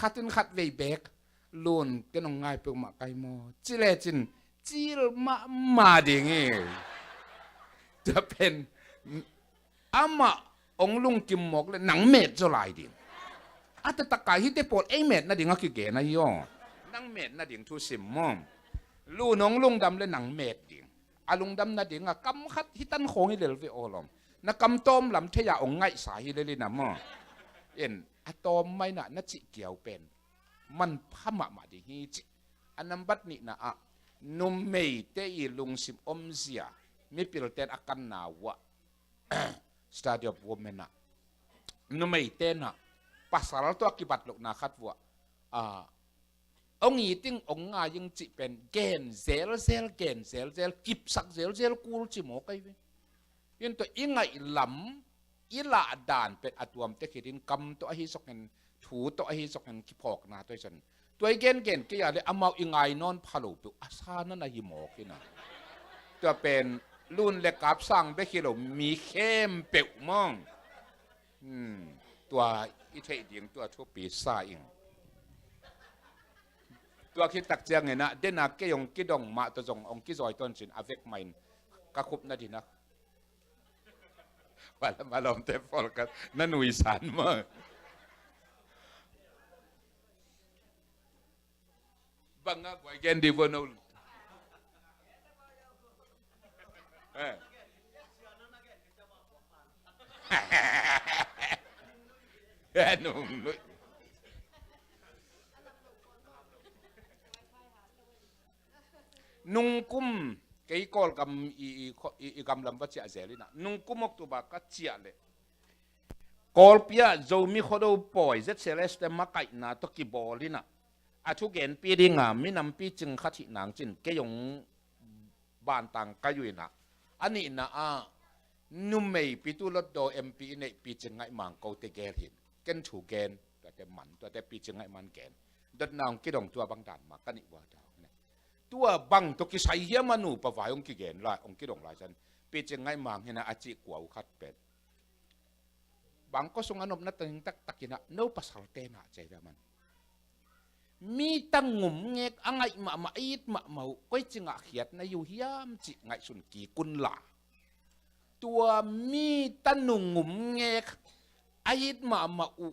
ขัดดินขัดเวเบกลุนก็น้องง่ายเปิ่มมาไกโมจิเลจินจิลมาดิ่งจะเป็นอามาองลุงกิมหมกเลยหนังเม็ดจะลายดิ่งอาจจะตะกายฮิตเตปดเม็ดน่ะดิ่งก็คือเก๋นะย่อหนังเม็ดน่ะดิ่งทุสิมม่อมลูน้องลุงดำเลยหนังเม็ดดิ่งอาลุงดำน่ะดิ่งกำคัดฮิตันโคงฮิเลลวิโอลอมนักกำต้มลำเทียองง่ายสายฮิเลลินะม่อเอ็นอะตอมไม่น่ะนัดจิเกี่ยวเป็นมันพม่ามาดิฮิจิอันนั้นบัดนี้นะนุ่มเมย์เตยลุงสิมอมเสียมีพิลเตนอากันนาวะสตาดิโอวเมนะนุ่มเมย์เตนะpasal tu akibat luk na khat wa ông ý tiếng ông ngài nhưng chỉเป็นgen zel kip sak zel cool chỉ một cái vậy nhưng tôi ý ngại lắm ý lạ đànเป็นอตัวมเตคิดินกำตัวให้สกเห็นถูตัวให้สกเห็นคิพอกนะตัวฉันตัวเกนก็อย่าเลยเอามาอีงายนอนพะโลปุอาซานั่นนะหิมอกนะตัวเป็นรุ่นเล็กกับสั่งไปคิโลมีเข้มเปียวมองตัวอีเทียงตัวทุปีซาอิงตัวคิดตักเจียงไงนะเดนักเกยงกิดงมาตัวจงองกิจอยต้นสินอเวกไมน์ก็คุบนาดีนะว่าแล้วมาลอมเตฟอลกันนั่นหนุ่ยสันมั้งบังอ่ะไว้เกนดีวนูลนุ่ม นุ่งกุมเกี่ยกอลกำอีกำลำบัจเจเจลินะนุ่งกุมออกตัวบักกัจเจเลยกอลพิอาโจมีคนดูปล่อยเจ็ดเซเลสเตมาไก่นาตกิบอลินะอาทุกเย็นปีดิ่งอ่ะมีน้ำปีจึงขัดหินางจินเกยงบ้านต่างกันอยู่นะอันนี้นะนุ่มไม่ปีตุลดโดเอ็มปีในปีจึงไงมังเกาเตเกลินเกนถูเกนตัวแต่มันตัวแต่ปีจึงไงมันเกนดัดนางกิดงตัวบางด่านมากันอีกว่าดาวเนี่ยตัวบางตัวกิใส่เหี้ยมันหนูประวัยองกิเกนลายองกิดงลายฉันปีจึงไงมังเห็นนะอาจิกว่าอุคัดเป็ดบางก็ส่งอนบนัดตึงตักกินะโน้ปัสสาวะเตนะใจแบบมันมีตั้งงุ่มเงกอ่างไงมาอีดมาเมาก็จึงอาเขียดในอยู่เฮียมจิไงสุนกีกุนหล่าตัวมีตั้งงุ่มเงกอีดมาอุ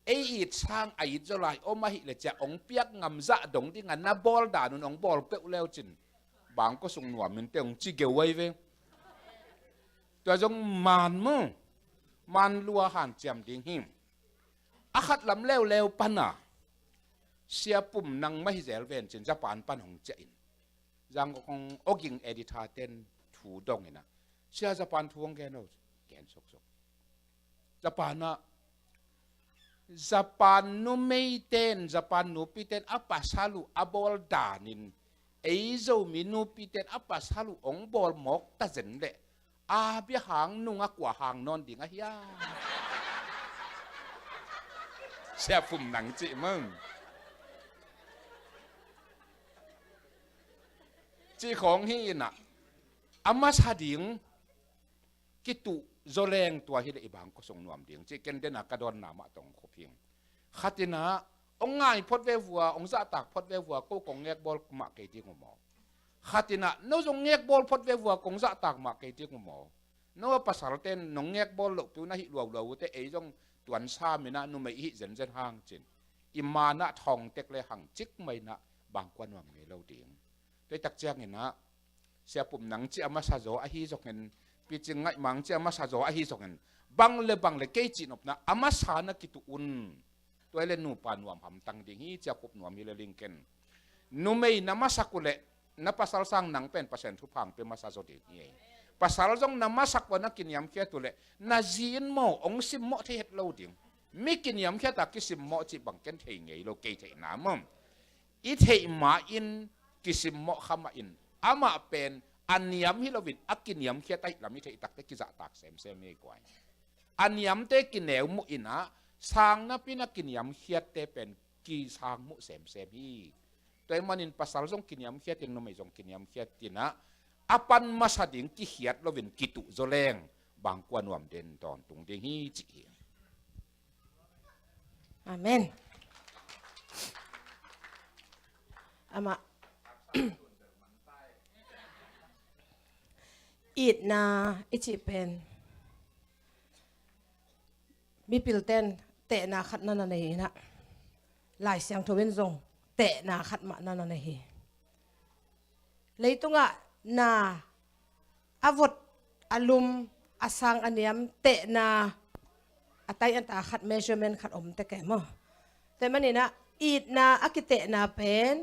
อีดสร้างอีดจะไหลโอมาหิเลจะองเปียกงำจะดงที่งานนับบอลด่านุนองบอลเปรี้ยวจินบางก็ส่งหน่วยมันเตองจิเกวไว้เว้ตัวจงมันลัวหันเจียมดิ้งหิมอาขัดลำเร็วปันน่ะเสียปุ่มนังไม่เจลเวนจินจะปานปันของเจนยังคงอกยิงเอดิทาเต้นถูดงนะเสียจะปานทวงแกนเอาแกนสกจะปานนะจะปานนุไม่เต้นจะปานนุปีเต้นอัปปัสฮัลุอับอลดานินไอโจมินุปีเต้นอัปปัสฮัลุองบอลหมกตะเจนเดอาเบียหางนุ่งกว่าหางนอนดิ่งอะเฮียเสียปุ่มหนังจิมึงจีของฮีน่ะอามาชาดิ่งกิตุโจแรงตัวฮีเลบางก็ส่งนวมดิ่งจีเกนเดนักกระดอนหนามาตรงขบเพียงขัดนะองง่ายพดเววัวองซาตักพดเววัวก็กงเงกบอลมาเกจิงหมอขัดนะโนจงเงกบอลพดเววัวกงซาตักมาเกจิงหมอโนภาษาเต้นนงเงกบอลลุกตัวน่าหิลัวแต่ไอ้จงตวนซามินะนุ่มไม่หิเจนห่างจินอิมานะทองเต็กเลยห่างจิกไม่นะบางกวนว่าไงเราดิ่งด้วยตักเจียงเห็นนะเสียปุ่มหนังเจ้ามาซาโจอาฮิจกเห็นปีจึงไงมังเจ้ามาซาโจอาฮิจกเห็นบังเลยเกจินบนะอามาสานะกิตุอุนตัวเล่นนูปานวมหำตังดิ่งฮีเจ้าปุบนวมมิเลลิงเกนนูไม่นามาสักุเลนับภาษาสังหนังเป็นเปอร์เซ็นต์ทุพังเป็นมาซาโจดิ่งฮีภาษาจงนามาสักวันนักกินยำแค่ตัวเล่นาจีนโมองซิมโมที่เฮ็ดเราดิ่งไม่กินยำแค่ตะกิซิมโมจิบังเกนเทงไงเราเกยเทน้ำมั่งอีเทมาอินกิสิมโมขมาอินอามาเป็นอันยำฮิโลวินอักกินยำเขียไตลามิเทตักเตกิจะตักเซมไม่กว่าอันยำเตกินแนวมุอินะสางนับปีนักกินยำเขียเตเป็นกีสางมุเซมฮีตัวมันอินภาษาจงกินยำเขียติงโนไม่จงกินยำเขียตินะอปันมาสดิงกิเขียดโลวินกิตุโจแรงบางกวนวมเด่นตอนตุงเดงฮีจีอาเมนอามาอีดนาอิจิเป็นมีปิลเตนเตะนาขัดนั่นนี่นะหลายเสียงทวินซงเตะนาขัดมานั่นนี่เลยตรงอ่ะนาอาวดอารมณ์อาสังอันเนียมเตะนาอัตยันตาขัดเมเจอร์เมนต์ขัดอมแต่แก่มั้งแต่มันนี่นะอีดนาอักิเตะนาเป็น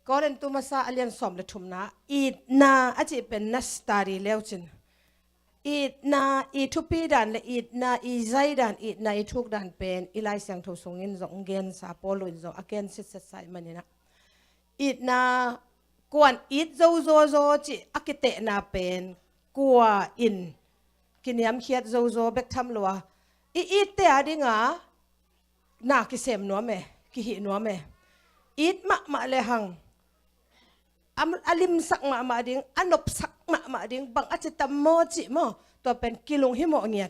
ก็เรนตุมาซาอเลียนสอมเลทุมนะอีดนาอาจจะเป็นนัสตารีเลวจินอีดนาอีทุปีดันและอีดนาอีใจดันอีดนาอีทุกดันเป็นอีไลเสียงทุสงอินจงเกนซาโปลุนจงอเกนสิสไซมันนี่นะอีดนากวนอีดโซจิอักิเตะนาเป็นกัวอินกินยำเขียดโซเบกทำลัวอีดเตะดิงะนากิเซมนัวเมกิหินัวเมอีดมาเลหังอลิมสักมาดิ่งอนบสักมาดิ่งบางอาจจะตำโมจิโมตัวเป็นกิลงหิโมเงีย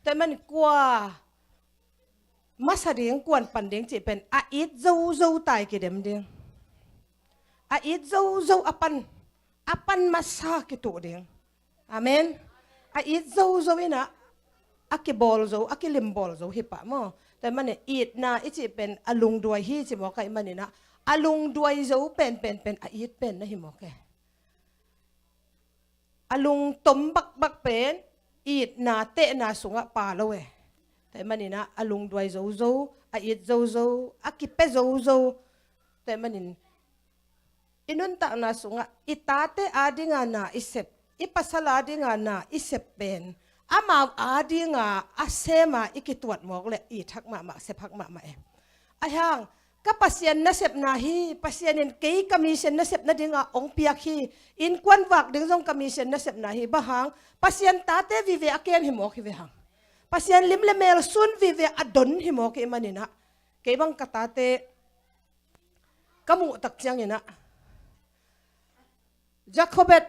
แต่มันกว่ามาสดิ่งกวนปันดิ่งจิเป็นอีดโซตายกิเดมดิ่งอีดโซอปันมาซากิตุดิ่งอาเมนอีดโซอินะอากิบอลโซอากิลิมบอลโซฮิปะโมแต่มันเนี่ยอีดนาอิจิเป็นอลุงด้วยฮิจิโมไกมันนี่นะอลุงด้วยโซเป็นอีดเป็นนะฮิโมแกอลุงตมบักเป็นอีดนาเตะนาสุงะปาละเวแต่มันนี่นะอลุงด้วยโซ อีดโซอากิเปโซแต่มันนี่ inun ta na sunga itate adinga na isep ipasala dinga na isep pen ama adinga asema ikituat mok le I thak ma sephak ma em ahang ka pasien na sep na hi pasienin kei commission na sep na dinga ong piak hi in kwan wak ding jong commission na sep na hi bahang pasien tate vive aken hi mok hi ve hang pasien lim le mel sun vive adon hi mok hi manina kei bang katate kamu tak chiang ina Jacobet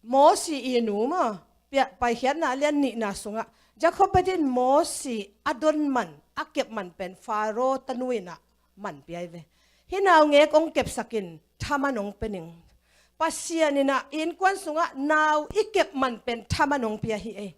Mosi inu ma pia pai hian na lian ni na sunga Jacobetin Mosi adon man akep man pen faro tanuina man piai ve hinaw nge kong kep sakin thamanong pening pasianina in kwan sunga naw ikep man pen thamanong pia hi e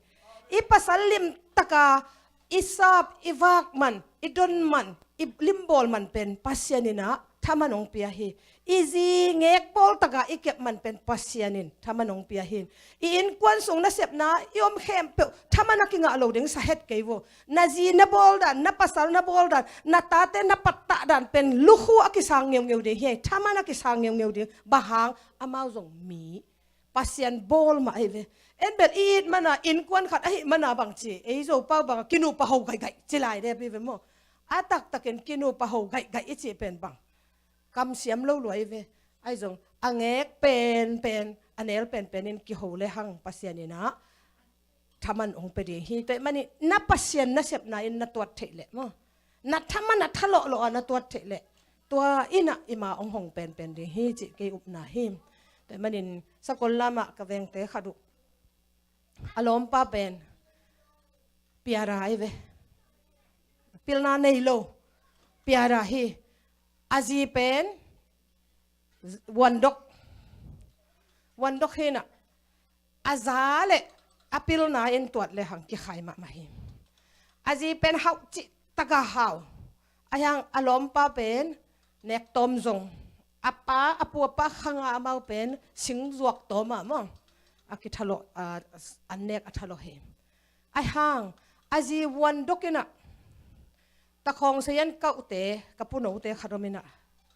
ipasalim taka isap ivak man idon man iblimbol man pen pasianina thamanong pia hi easy ngek bol taka ikep man pen pasianin thamanong pia hin in kwan sung na sep na yom khem pe thamana kinga lo ding sa het keiwo na ji na bol dan na pasal na bol dan na tate na patta dan pen luhu akisang ngeu de he thamana kisang ngeu de bahang amau jong mi pasian bol ma eve en bet it mana in kwan khat ai mana bang chi ei zo pa bang kinu pa ho gai gai chilai de bi ve mo atak taken kinu pa ho gai gai chi pen bang cầm xiêm lâu lưỡi về ai dùng anh ấy pen anh ấy pen nên ki hồ lệ hang pasien na thaman ong pe ding hi te mani na pasien na sep na in na tuat the le mo na thaman na thalo lo na tuat the le tua ina ima ong hong pen ding hi chi ke up na him te manin sakol lama ka veng te khadu alom pa pen piara ai ve pilna nei lo piara hi azi pen wandok hina azale apil na in tuat le hang ki khai ma mahim azi pen hau chi taga hau ayang alom pa pen nek tom zong apa apu pa khanga mau pen sing zuak to ma mo akithalo anek athalo he ai hang azi wandokina ta khong sayan kau te kapuno te kharomina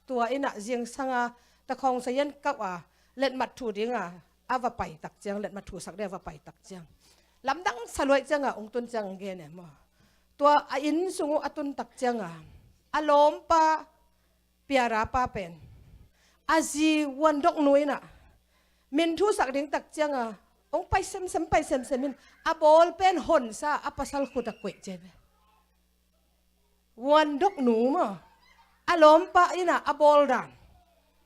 tua ina jing sanga ta khong sayan kau let mat thu dinga ava pai tak chiang let mat thu sak de ava pai tak chiang lamdang saloi changa ong tun chang ge ne mo tua a in sungu atun tak changa alom pa piara pa pen azi wandok nuina min thu sak ding tak changa ong pai sem min a bol pen hon sa apasal khuda kwe jebe wandok nu mo alom pa ina abol dan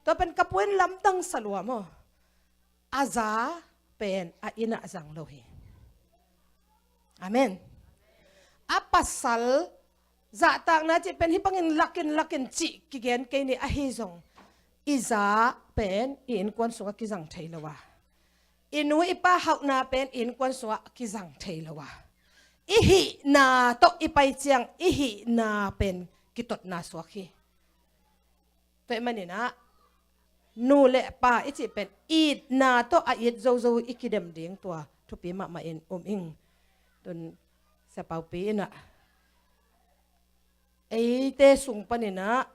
to pen kapuin lamdang salwa mo aza pen a ina zang lo hi amen apasal za tak na chi pen hi pangin lakin chi ki gen ke ni a hi zong iza pen in kwan sunga ki zang thailawa inu ipa hau na pen in kwan sunga ki zang thailawa ihi na to ipai chiang ihi na pen kitot na swakhi pe manina nu le pa ichi pen it na to a it zo ikidem ding tua thupi ma in ing ton sa pau pi na ei te sung panina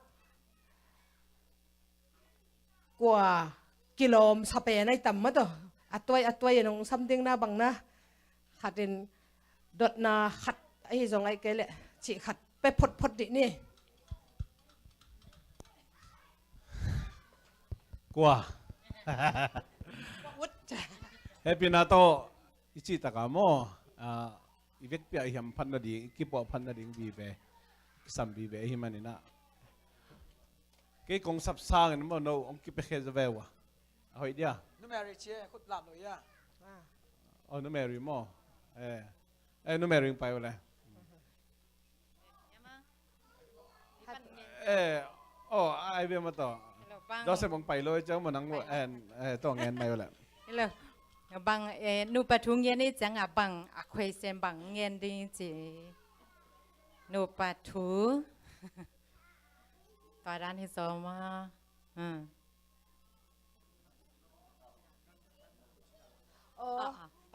kwa kilom sa pe nai tam ma to atwai nong something na bang na khatin dot na khat ai zong ai ke le chi khat pe phot di ni kwa happy na to ichi taka mo ivek pia hiam phan na di ki po phan na ding bi ve sam bi ve hi manina ke kong sap sang mo no ong ki pe khe za vewa hoi dia nu mary che khut lam lo ya no mary mo no mary pa wala ai be ma to đó sẽ bằng bảy lối chứ mà nắng to ngàn này là hello bằng nu pa thu ngien ni chang bằng khoi sen bằng ngien đi chỉ nu pa thu tòa đan hi so ma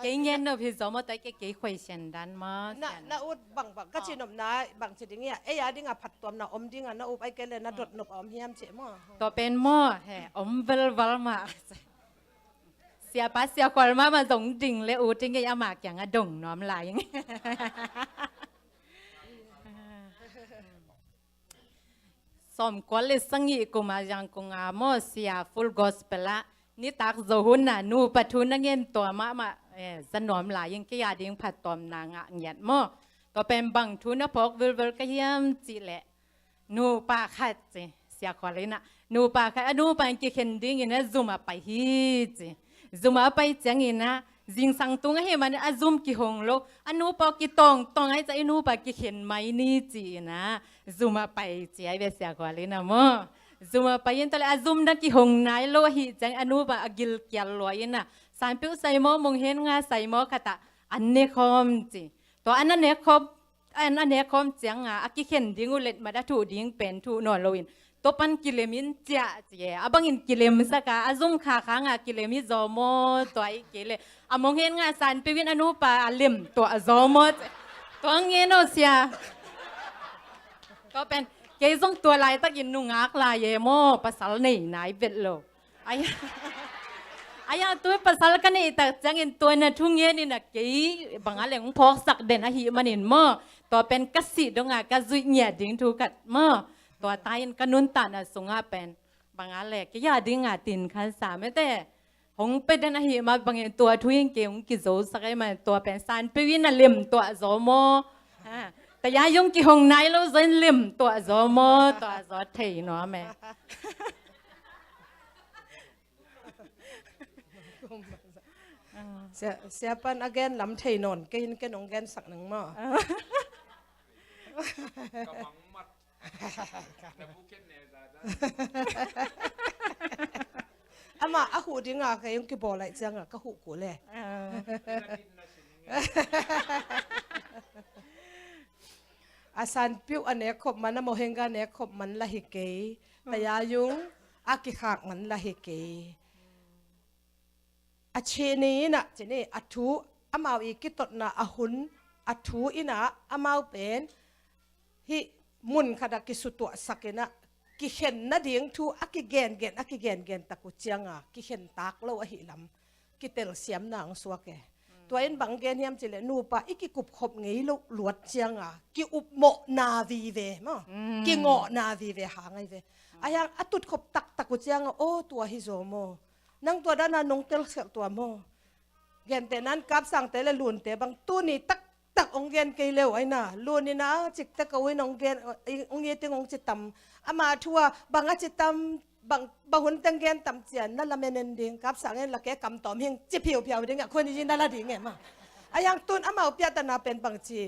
cái nghe nó thì giống mà tới cái khỏe sen đan mà na ut bang ka chinom na bang chi ding ya e ya ding a phat tom na om ding na up ai ke le na dot nop om hiam che mo ตัวเป็นหม้อแห่อมเวลวัลมาเสียป้าเสียควอลมาส่งดิ่งเลยอูจริงก็ยามากอย่างอะดงน้อมลายอย่างงี้สมควรเลยสังอีกูมายังกูงาโมเสียฟุลกอสเปละนี่ตักโซหุนน่ะนูปัทุนนักเงินตัวมาสนอมหลายยังก็ยาดิ้งผัดตอมนางะเงียดโมตัวเป็นบังทุนนะพกวิลก็เยี่ยมจีแหละนูปาขัดจีเสียควรเลยนะนูปาขัดนูปากิเข็นดิ้งนะซูมาไปฮีจีซูมาไปจังอินะจิงสังตุงให้มันซูมกิหงโลอนูปากิตองให้ใจนูปากิเข็นไม่นี่จีนะซูมาไปจีไอเวเสียควรเลยนะโมZuma payin tole azum dan ki hong nai lo hi jang anu ba agil kyal lo ina san piu sai mo mong hen nga sai mo khata anne khom chi to anane khom jang a aki khen dingu let ma da thu ding pen thu no loin to pan kilemin cha che abang in kilem saka azum kha nga kilemi zomo to ai kele among hen nga san piwin anu pa alim to zomo to nge no sia to pen cái giống tua lại ta in nung ác là ye mo pasal này nai vet lo ai tôi pasal cái này ta chẳng in tôi na thung ye ni na cái bằngอะไรของพอสักเด่นอะหิมันเห็นมอตัวเป็นกสิดงอ่ะกจุยเนี่ยดิ้งทุกัดมอตัวตายกันนุนตันอ่ะสงอ่ะเป็นบางอะไรก็ยาดิ้งอ่ะตินคันสามไม่แต่หงเป็นเด่นอะหิมาบางตัวทุยเกี่ยวกิโซสักไอ้มันตัวเป็นซานไปวินาเล่มตัวโซโมแต่ยายงกี่หงไหนเราเส้นเล่มตัวโซโมตัวโซเทยเนาะแม่เสียปัน again ลำเทยนนกินกันองแกนสักหนึ่งมั้งอามาอาหูดิ้งอ่ะก็ยังกี่บ่อไหลจังอ่ะก็หูกูเลยอาสันปิวอันเนี้ยขบมันนะโมเฮงกันเนี้ยขบมันละหิเกยแต่ยายุงอากิขากมันละหิเกยอาเชนีน่ะเจนี่อัทุอามาอีกิตดน่ะอาหุนอัทุอินะอามาเป็นฮิมุนขดกิสุตัวสักนะกิเห็นนะเดียงทูอากิเกนตะกุจียงอ่ะกิเห็นตากโลอหิลำกิเตลเสียมนางสวกแกตัวเองบังเกนเฮียมจิเลนูปะอีกิกุบขบงี้ลูกหลวดเจียงอ่ะกิอุบโมนาวีเวมั้งกิงอนาวีเวหางไอเวอายังอตุดขบตักตะกุเจียงโอ้ตัวฮิโซโมนั่งตัวด้านนงเตลเสกตัวโมเกนแต่นั้นกับสั่งแต่ละลุนแต่บางตู้นี่ตักองเกนเกยเร็วไอ้น่ะลุนนี่นะจิกตะกวินองเกนองเยติงองจิตตำอามาทัวบางอาจิตตำบางหุ่นตังเกนตำเจียนนั่นละเมนดิ่งกับสั่งเองละแกกำตอมเฮงจิเพียวดิ่งอ่ะคนนี้นั่นละดิ่งไงมาอายังตุนอามาเปียตนาเป็นบางจี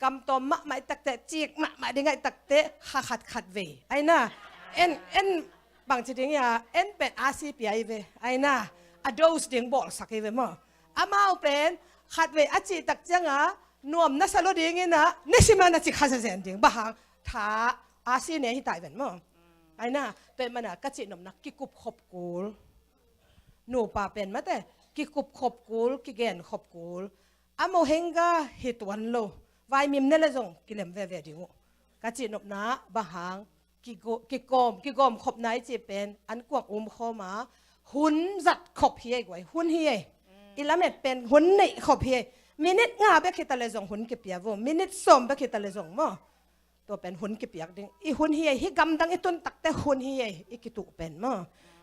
กำตอมมะไม่ตักเตะจีกมะดิ่งไงตักเตะขัดเวไอ้น่ะเอ็นบางจีดิ่งอ่ะเอ็นเป็นอาซีปีไอเวไอ้น่ะอะโดสดิ่งบอลสักไอเวมั้งอามาเป็นขัดเวอาจีตักจังอ่ะนวมนัสโลดิ่งไงนะนิสิมานาจิขัดเซนดิ่งบ้างท้าอาซีเนี่ยฮิตายเป็นมั้งไอ้น่ะเป็นมันอ่ะกจินมนักกิกุบขบกูลหนูป่าเป็นมาแต่กิกุบขบกูลกิเกนขบกูลอาโมเฮงกาฮิตวันโลวายมิมเนลจงกิเลมเวดิ่งกจินมนะบ้างกิกอมขบไหนจีเป็นอันกวกเข้ามาหุ่นจัดขบเฮียกว่าหุ่นเฮียอีละเม็ดเป็นหุ่นในขบเฮียมินิทงาเบคิตาเลจงหุ่นกิเปียวมินิทสมเบคิตาเลจงมั้งตัวเป็นหุ่นกิเปียกดิ่งอีหุ่นเฮียฮิกำดังอีตุนตักแต่หุ่นเฮียอีกิตุเป็นมั้ง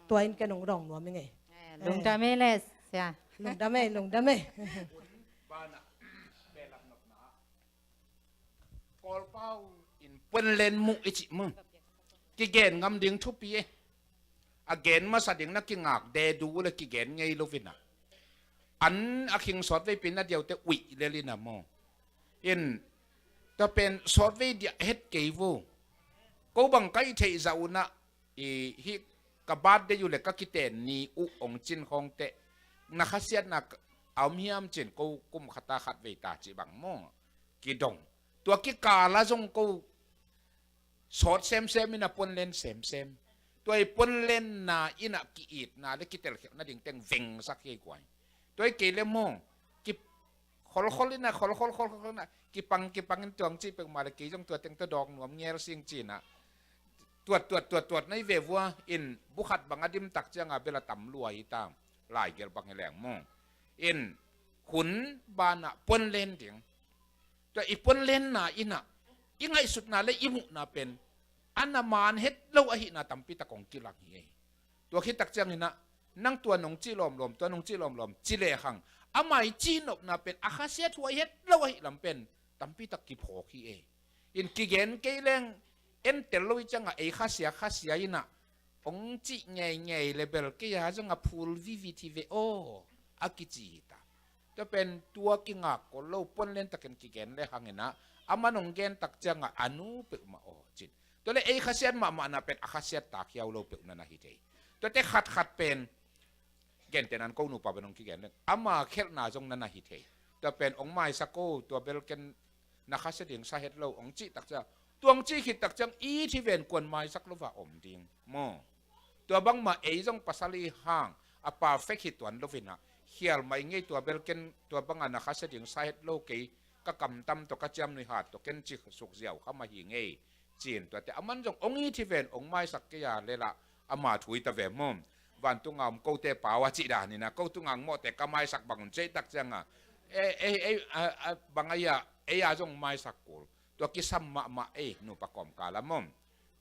ตัวอินกันงรองนัวมั้งไงลุงดาเมเลสเสียลุงดาเมบ้านอ่ะเป็นลำนกหนากอลเป้าอินเป็นเลนมุอิจิมึงกิเกนงำดิ่งทุบปีอาเกนมาสะดิ่งนักกิงากเดดูเลยกิเกนไงลูฟินะอันอาคิงสอดไว้เป็นนัดเดียวแต่วิเลลินะมออินจะเป็นสอดไว้เดียเฮ็ดเกี่ยวกูบังไกเทจาอุนะฮิกบาดได้อยู่เลยก็คิดแต่นี่องจินของเตนักเสียนักเอาเมียมจินกูกุมขัดขัดไว้ตาจีบังมอกิดงตัวกิกาละจงกูสอดเซมมินะปนเล่นเซมตัวไอ้ปนเล่นนาอินะกิอิดนาได้กิเตลเขียวนาดิ่งเต็งเวงสักเกี่ยวตัวไอ้เกลเลมองกิ khol na khol na kipang in tuang chi pek ma le ki jong tua teng ta dog nuam ngel sing chi na tuat nei ve wa in bukhat bangadim tak changa bela tam luai tam lai gel bang leng mo in hun bana pon len ding to ipon len na ina ingai sut na le imu na pen anaman het lo a hi na tampi ta kong kilak hi to khi tak chang ina nang tua nong chi lom tua nong chi lom chi le hang amai chi nop na pen akhasia thua het lo a hi lam pen tampi ta ki pho khi e in ki gen ke leng en tel lo changa e khasia ina ong chi ngai level ke ya janga phul vvtv o akichi ta to pen tua ki nga ko lo pon len taken ki gen le hangena amanong gen tak changa anu pe ma o chin to le e khasiat ma na pen akhasiat ta khiaw lo pe na na hi te to te khat pen gen tenan ko nu pa benong ki gen ama khel na jong na na hi te to pen ong mai sako to bel ken na khasiat ding sa het lo ong chi tak cha tuang chi khit tak chang i thi ven kon mai sak lo wa om ding mo to bang ma e jong pasali hang a perfect hit wan lo vina hial mai ngei to bel ken to bang na khasiat ding sa het lo ke ka kam tam to ka cham ni hat to ken chi suk ziaw khama hi ngei chin to te aman jong ongi thi ven ong mai sak ke ya lela ama thui ta ve mom van tu ngam ko te pawa chi da ni na ko tu ngang mo te ka mai sak bang che tak changa bangaya ya jong mai sak kul to ki sam ma nu pa kom kala mom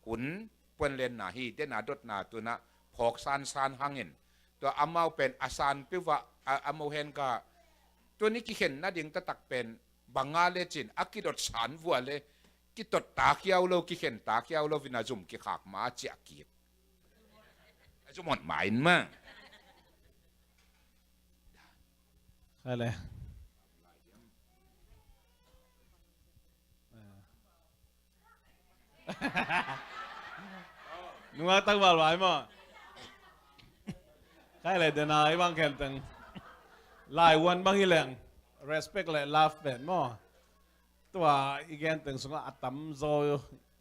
kun pon len na hi te na dot na tu na phok san hangin to amau pen asan piwa amau hen ka to ni ki hen na ding ta tak pen bangale chin akidot san vuale ki tot ta khiaw lo ki khen ta khiaw lo vina zum ki khak ma chi aki azumon main ma Hele nunga tang bal bai mo khai le dena ai bang khen tang lai wan bang hileng respect le love ben moตัวอีกแกนตึงสุงอัตตำโซ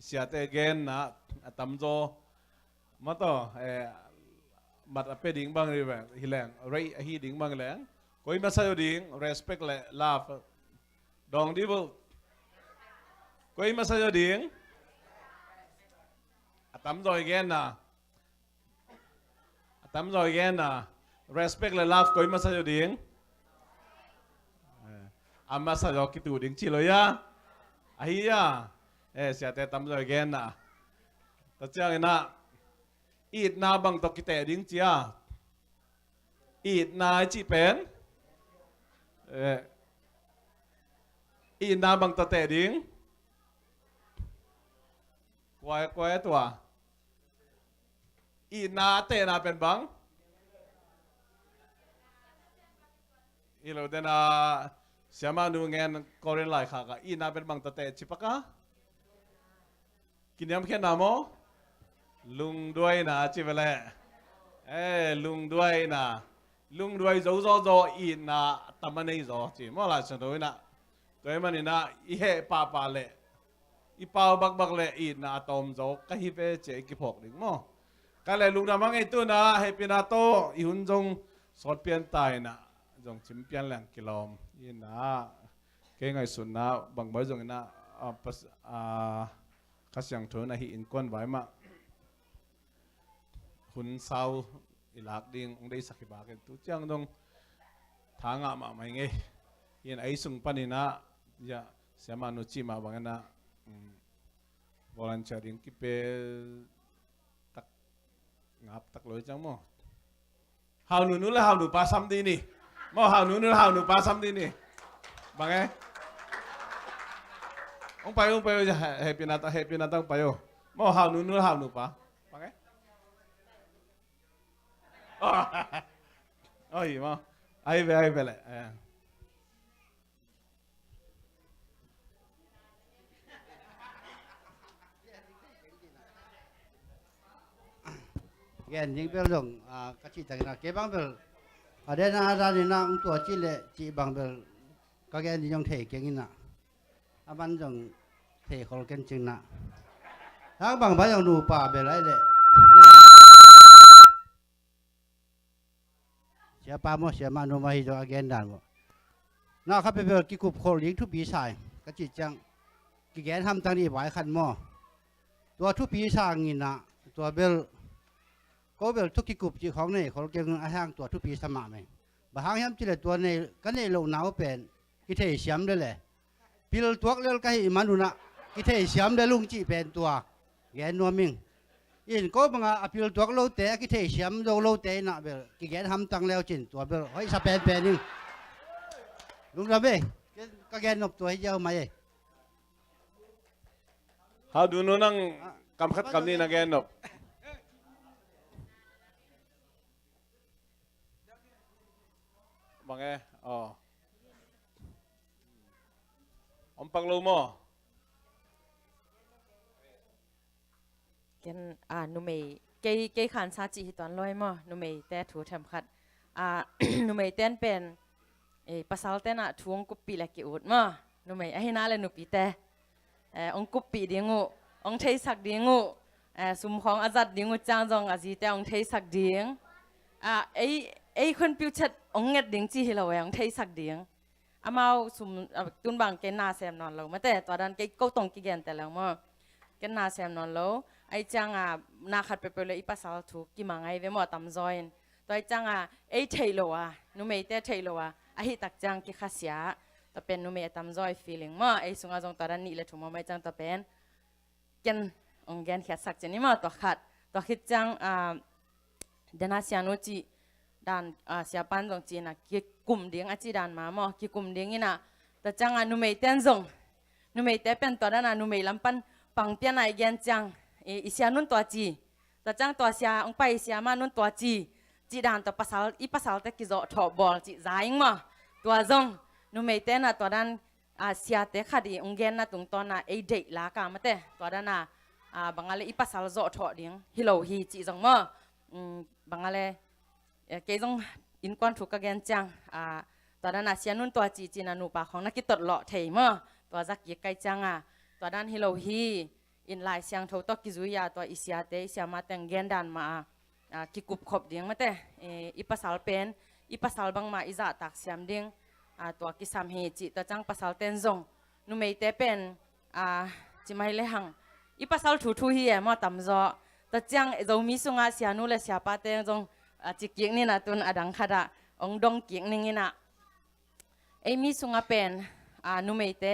เสียแต่แกนนะอัตตำโซมาต่อบัดเป็ดดิ้งบางรีแบบฮิแรงเรย์ฮีดิ้งบางแรงก็อีมาใส่ดิ้ง respect และ love ดองดิบก็อีมาใส่ดิ้งอัตตำโซอีกแกนนะอัตตำโซอีกแกนนะ respect และ love ก็อีมาใส่ดิ้งamma sa jo ki tu ding chi lo ya ahia sia te tam zo gen na ta chang na it na bang to ki te ding chia it na chi pen it na bang to te ding kwai tua it na te na pen bang ilo den siapa nu ngen Korean lai kaka ina pen bang tate cipaka kiniam ken namo lung duai na cipele lung duai zo ina tamane zo ci mo la chen doi na doi mani na ihe pa le i pa bak le ina atom zo ka hi pe che ki phok ding mo ka le lung na mang itu na happy na to i hun jong sot pian tai na jong chim pian lang kilom ina cái ngày xuân na bằng bao giờ na các sản phẩm này hiện quan vài mà hun sau ilak ding ông đây sắc bạc cái tu chang dong thang ngã mà mày nghe hiện ấy sung panina ya siapa nu chi mà bằng na volunteering kipe tak ngap tak lối chang mo hào nu là hào nu pa sam đi nè mo hào nu pa sam đi nè bằng nghe ông payo happy na tang payo mo hào nu pa bằng nghe ôi mo ai về lại gen những bel dong các chị thấy là cái băng bel ở đây là ra nên là tuổi chị lệ chị băng bel các gen thì trong thể cái gì nè à ban dong thể khó cái chừng nè các băng bao dong đủ pa bel lại lệ siapa mo siapa nu mahi do agen dan mo น่าครับเป็นกิกุบโคลิงทุกปีชายก็จิจังกิแกนทำตั้งนี้ไว้ขันหม้อตัวทุกปีชายงี้นะตัวเบลก็เบลทุกกิกุบจีของนี่เขาเกี่ยวกับอาหารตัวทุกปีสมัครไหมบางอย่างจีเลยตัวในก็ในโลกหนาวเป็นกิเทเสียมได้เลยพิลตัวเลี้ยงก็ให้มันดูนะกิเทเสียมได้ลุงจีเป็นตัวแกนนัวมิงอินก็บางอาพิลตัวโลเตะกิเทเสียมโลเตะนะเบลกิแกนทำตั้งแล้วจินตัวเบลเฮ้ยสเปนเป็นนี่ลุงระเบ้ก็แกนนบตัวให้เจ้ามาเอง How do you know nang kamkat kami na genop? Mange, oh. Ang panglo mo. กันนุเมย์เกยขันซาจิตอนลอยมั้นุเมย์แต่ถูทำขัดนุเมย์เต้นเป็นภาษาเต้นทวงกุปปีเล็กกี่อุดมั้นุเมย์ไอ้น่าเลยนุปีแต่องกุปปีเดียงูองเทสักเดียงูสุมของอาจัดเดียงูจางจงอาจีแต่องเทสักเดียงไอ้คนพิวชัดองเงดเดียงจีฮิลาวองเทสักเดียงอามาสุมตุนบางเกนาแซมนอนเราไม่แต่ตอนนั้นเกก็ตรงกี่แกนแต่แล้วมั้เกนาแซมนอนเราไอ้จังนาขัดไปเลยอีภาษาถูกกี่มังไงเวมอตำจอยตัวไอ้จังไอ้เทโลนุเมย์แต่เทโลไอ้ตักจังกี่ข้าเสียตัวเป็นนุเมย์ตำจอย feeling มั้ไอ้สุงอาจงตอนนั้นนี่เลยถูกมั้ไม่จังตัวเป็นกันองแกนแค่สักเจนี่มั้ตัวขัดตัวคิดจังเดน่าเสียนุจีด้านเสียปันจงจีน่ะกี่กลุ่มเดียงอาจีด้านมามั้กี่กลุ่มเดียงนี่น่ะแต่จังนุเมย์เต้นจงนุเมย์เต้เป็นตัวนั้นนุเมย์ลำปันปังเปียนไอ้แกนจังอีเสียนุ่นตัวจีแต่จังตัวเสียองไปเสียมานุ่นตัวจีด่านตัวภาษาอีภาษาแต่กิจถอบอลจีใจงมาตัวจงนุ่มไม่เต้นนะตัวนั้นเสียแต่ขัดองเกนนะตรงตอนน่ะไอเด็กลากามาเต้ตัวนั้นน่ะบางอะไรอีภาษาจะถอดเดียงฮิโลฮีจีจงมาบางอะไรเกยจงอินควันถูกกระเกนจังตัวนั้นน่ะเสียนุ่นตัวจีน่ะหนูปากของนักกิจตลอดเทมาตัวจักยี่ไกจังตัวนั้นฮิโลฮีอินไลเสียงทตกิจุยาตัวอิเสียเตเสียมาแต่งเกนดันมากิกุบขบเดียงมาเตอีภาษาเป็นอีภาษาบางมาอิจาตักเสียมเดียงตัวกิสามเฮจิตัวจังภาษาเต้นจงนุเมย์เตเป็นจิไม่เลหังอีภาษาทูเฮียมาตำจอตัวจังเรามีสุงาเสียนุเลเสียปาเต้จงจิกเกียงนี่นะตุนอดังขดาองดงเกียงนี่นะมีสุงาเป็นนุเมย์เต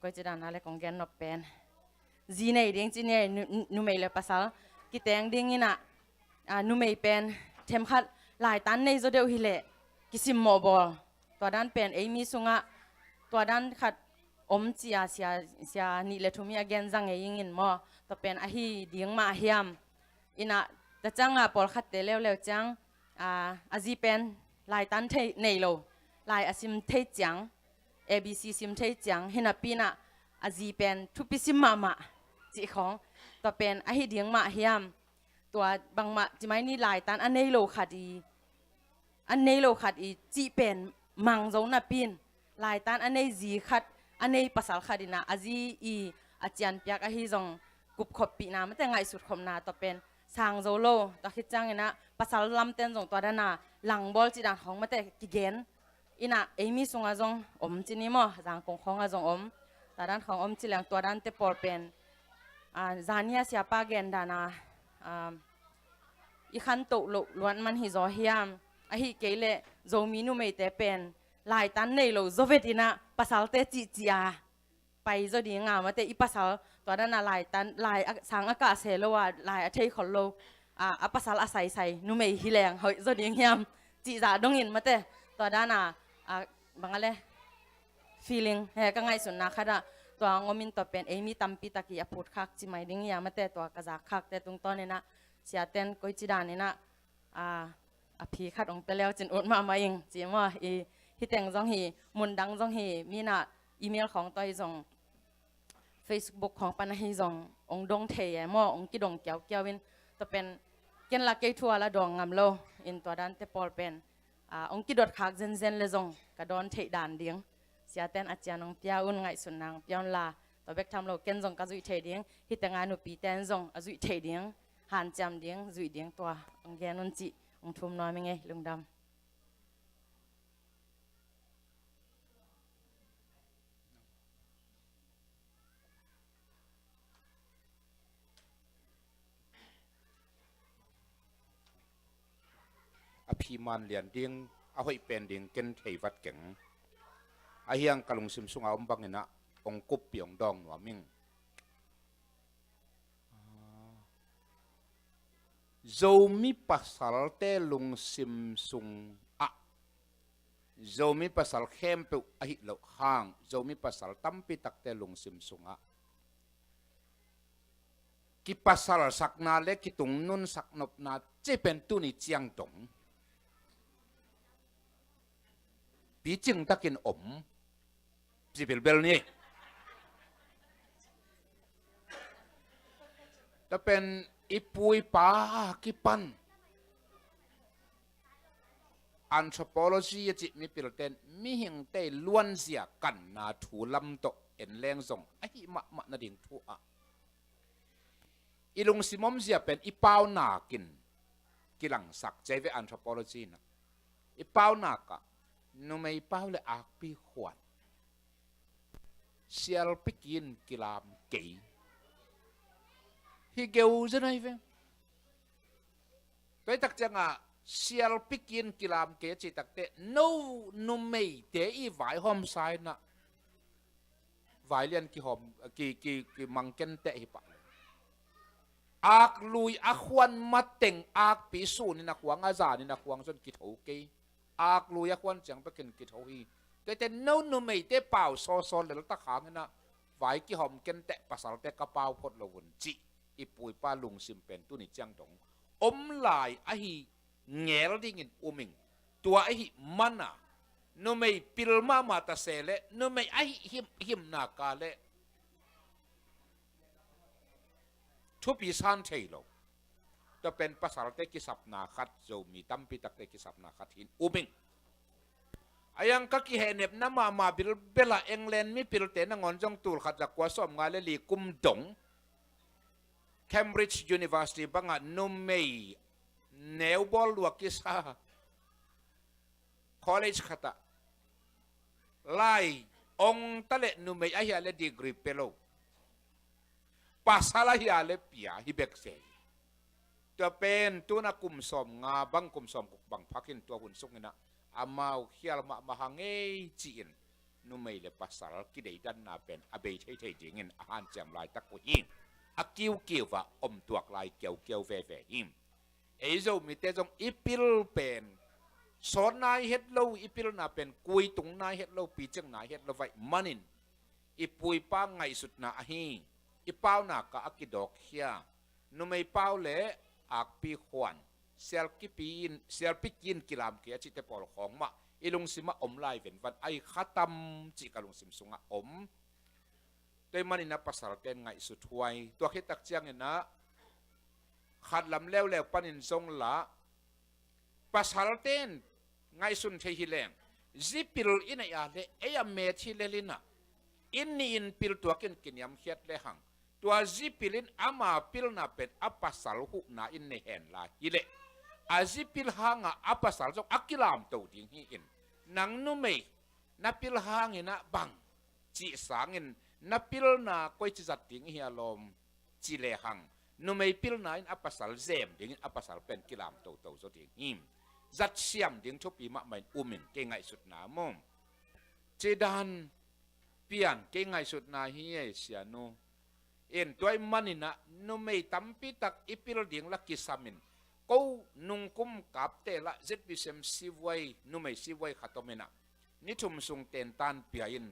ก็จะด้านอะไรของแกนนบเป็นจีเนยเดียงจีเนยนุเมย์เลยภาษากิเตงเดียงนี่นะนุเมย์เป็นเทมขัดหลายตันในโซเดียวฮิเลกิซิมโมบอลตัวด้านเป็นมีสุงะตัวด้านขัดเสียนี่เลทุมีอาเกนจังยิงอินมอตัวเป็นฮีเดียงมาเฮียมอินะแต่จังปอลขัดเตเลวจังอาจีเป็นหลายตันเทเนโลหลายอาซิมเทจังABC ซิมเทจังเฮนับปีน่ะอาจีเป็นทุกปีซิมมาจีของตัวเป็นฮีเดียงมาเฮียมตัวบางมาจีไม่นี่หลายตันอันเนโลขัดอีจีเป็นมังโจนับปีนหลายตันอันเนจีขัดอันเนภาษาขัดนะอาจีอาจารย์เปียกฮีจงกุบขบปีนาไม่แต่ไงสุดคมนาตัวเป็นสางโจโลตัวคิดจังนะภาษาลำเต้นจงตัวด้านน่ะหลังบอลจีดังของไม่แต่กิเกนอินะมีสุงอาจงจีนี่มั้งจางคงของอาจงแต่ด้านของจีเหลียงตัวด้านเตปอลเป็นจานี่เสียปาเกนดานาอีขันตุลุล้วนมันฮิโซเฮียมฮีเกลโจมีนุเมเตเป็นหลายตันในโลโซเวตินะภาษาเตจีอาไปโจดีงามาเตอีภาษาตัวนั้นหลายตันหลายสังอากาศเซโลว่าหลายเทยขอโลภาษาอาศัยใส่นุเมฮิแรงเฮ้ยโจดีเฮียมจีจ่าดงอินมาเตตัวนั้นบางอะไร feeling เฮ้ก็ไงสุดนะค่ะตัวงมินตัวเป็นมีตัมปีตะกี้พูดคักจิไม่ดิ้งยามาเตตัวกระจากคักแต่ตรงต้นนี่นะเสียเต้นก้อยจีดานนี่นะพี่ขัดองเตลวจินอุดมาเองจีว่าฮิแต่งจงฮีมุนดังจงฮีมีน่ะอีเมลของตัวจง Facebook ของปันฮีจงองดงเทียมอองกิดงเกี่ยววินตัวเป็นเกินละเกยทัวละดองงามโลอินตัวดันเตปอลเป็นองกิดดคักเซนเลยจงกระดอนเทด่านเดียงเสียเต้นอาจารย์องเปียอุ่นไงสุนนางเปียนลาตัวเบกทำโลเกนจงกระจุยเทเดียงฮิแต่งานหนูปีเต้นจงกระจุยเทเดียงหันจำเดียงจุยเดียงตัวองแกนุนจิองทุ่มน้อยไม่ไงลุงดำ พีมันเลียนดิ้งเอาให้เป็นดิ้งเกนเทวัดเก่งไอ้ยังกะลุงซิมซุงเอาบังเงินะองกุบเปียงดองหนัวมิงzomi pasal te lung sim sung a zomi pasal khem pe ahi lo hang zomi pasal tampi tak te lung sim sung a ki pasal sakna le ki tung nun saknop na che pen tu ni chiang tong pi ching takin om pi bel bel ni ta pen ipui pa kipan anthropology chi mi pilten mi hing te luan zia kan na thu lam to en leng zong ai ma na ding thu a ilung simom zia pen ipau na kin kilang sak cheve anthropology na ipau na ka no mai pau le ak pi khwan sial pikin kilam kei hi geu ze nai ve toi tak changa sial pikin kilam ke chi tak te no no mei te i vai hom sai na vai lian ki hom ki mangken te hi pa ak lui a khwan mateng ak pi su ni na kwang aza ni na kwang son ki tho ke ak lui a khwan chang pa ken ki tho hi te no no mei te pau so le ta khang na vai ki hom ken te pasal te ka pau phot lo wun chi ipui pa lung sim pen tu ni chang dong om lai a hi ngel ding in uming tua a hi mana no mei pilma ma ta sele no mei a hi him na ka le thu pi san thei lo ta pen pasal te ki sap na khat zo mi tam pi tak te ki sap na khat hin uming ayang ka ki henep na ma bil bela england mi pil te na ngon jong tul khat la kwa som nga le li kum dong Cambridge University banga numei neubol wakisa college khata lai ong tale numei ahia le degree pelo pasala hi ale pia hi bekse to pen tu na kum som nga bang kum som kuk bang phakin to hun sungina amau khial ma mahange chin numei le pasal ki dei dan na pen abe thei dingin ahan cham lai tak ko hin a kiu va om tuak lai kiu ve him ei zo mi te jong ipil pen son nai het lo ipil na pen kui tung nai het lo pi chang nai het lo vai manin ipui pa ngai sut na hi ipau na ka akidok hia nu mei pau le ak pi khwan sel pikin kilam ke chi te pol khong ma ilung sima om lai ven van ai khatam chi kalung sim sunga om tôi mani na pasal ten ngai su thuai to khi tak chiang na khat lam lew panin song la pasal ten ngai sun thei hi leng zipil ina ya le e me thi le lina inni in pil to ken kinyam khiat le hang to zipilin ama pil na pet apasal hu na in ne hen la hi le azipil hanga apasal jok akilam to ding hi in nang nu me na pil hangina bang chi sangin na pil na koi chi zat ting hi alom chi le hang nu mei pil na in apasal zem ding apasal pen kilam to zo ding him zat siam ding thopi ma main umin ke ngai sut na mom che dan pian ke ngai sut na hi e sia no en toy manina nu mei tampi tak ipil ding la kisamin ko nung kum kap te la zet bisem siwai nu mei siwai khatomena ni thum sung ten tan piain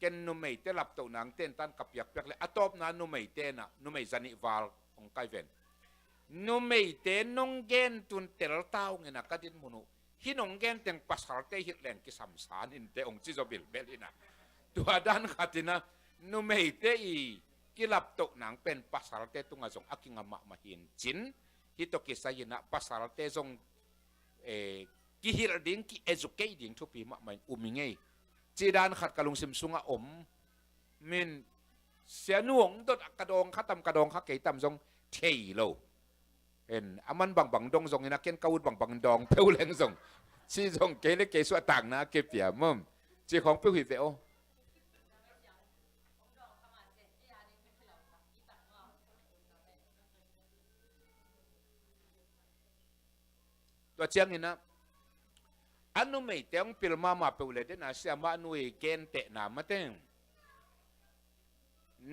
ken nu mei te lap to nang ten tan kapyak pyak le atop na nu mei te na nu mei zani wal ong kai ven nu mei te nong gen tun tel tau ngena kadin munu hinong gen teng pasal te hit len ki sam san in te ong chi zo bil belina tua dan khatina nu mei te i ki lap to nang pen pasal te tunga zong akinga ma hin chin hi to ki sayina pasal te zong ki hir ding ki educating to pi ma main umingei chidan khat kalung sim sunga om min sianuong dot kadong khatam kadong kha ke tam jong thei lo en aman bang dong jong ina ken kaut bang dong peu leng jong chi jong ke le ke su tang na ke pia mom chi khong peu hi ve o to chiang ina อันนู้ไม่เตียงปิลมาเปเลยเดนะเสียมาหน่วยเกณฑ์เตะนามาเต็ง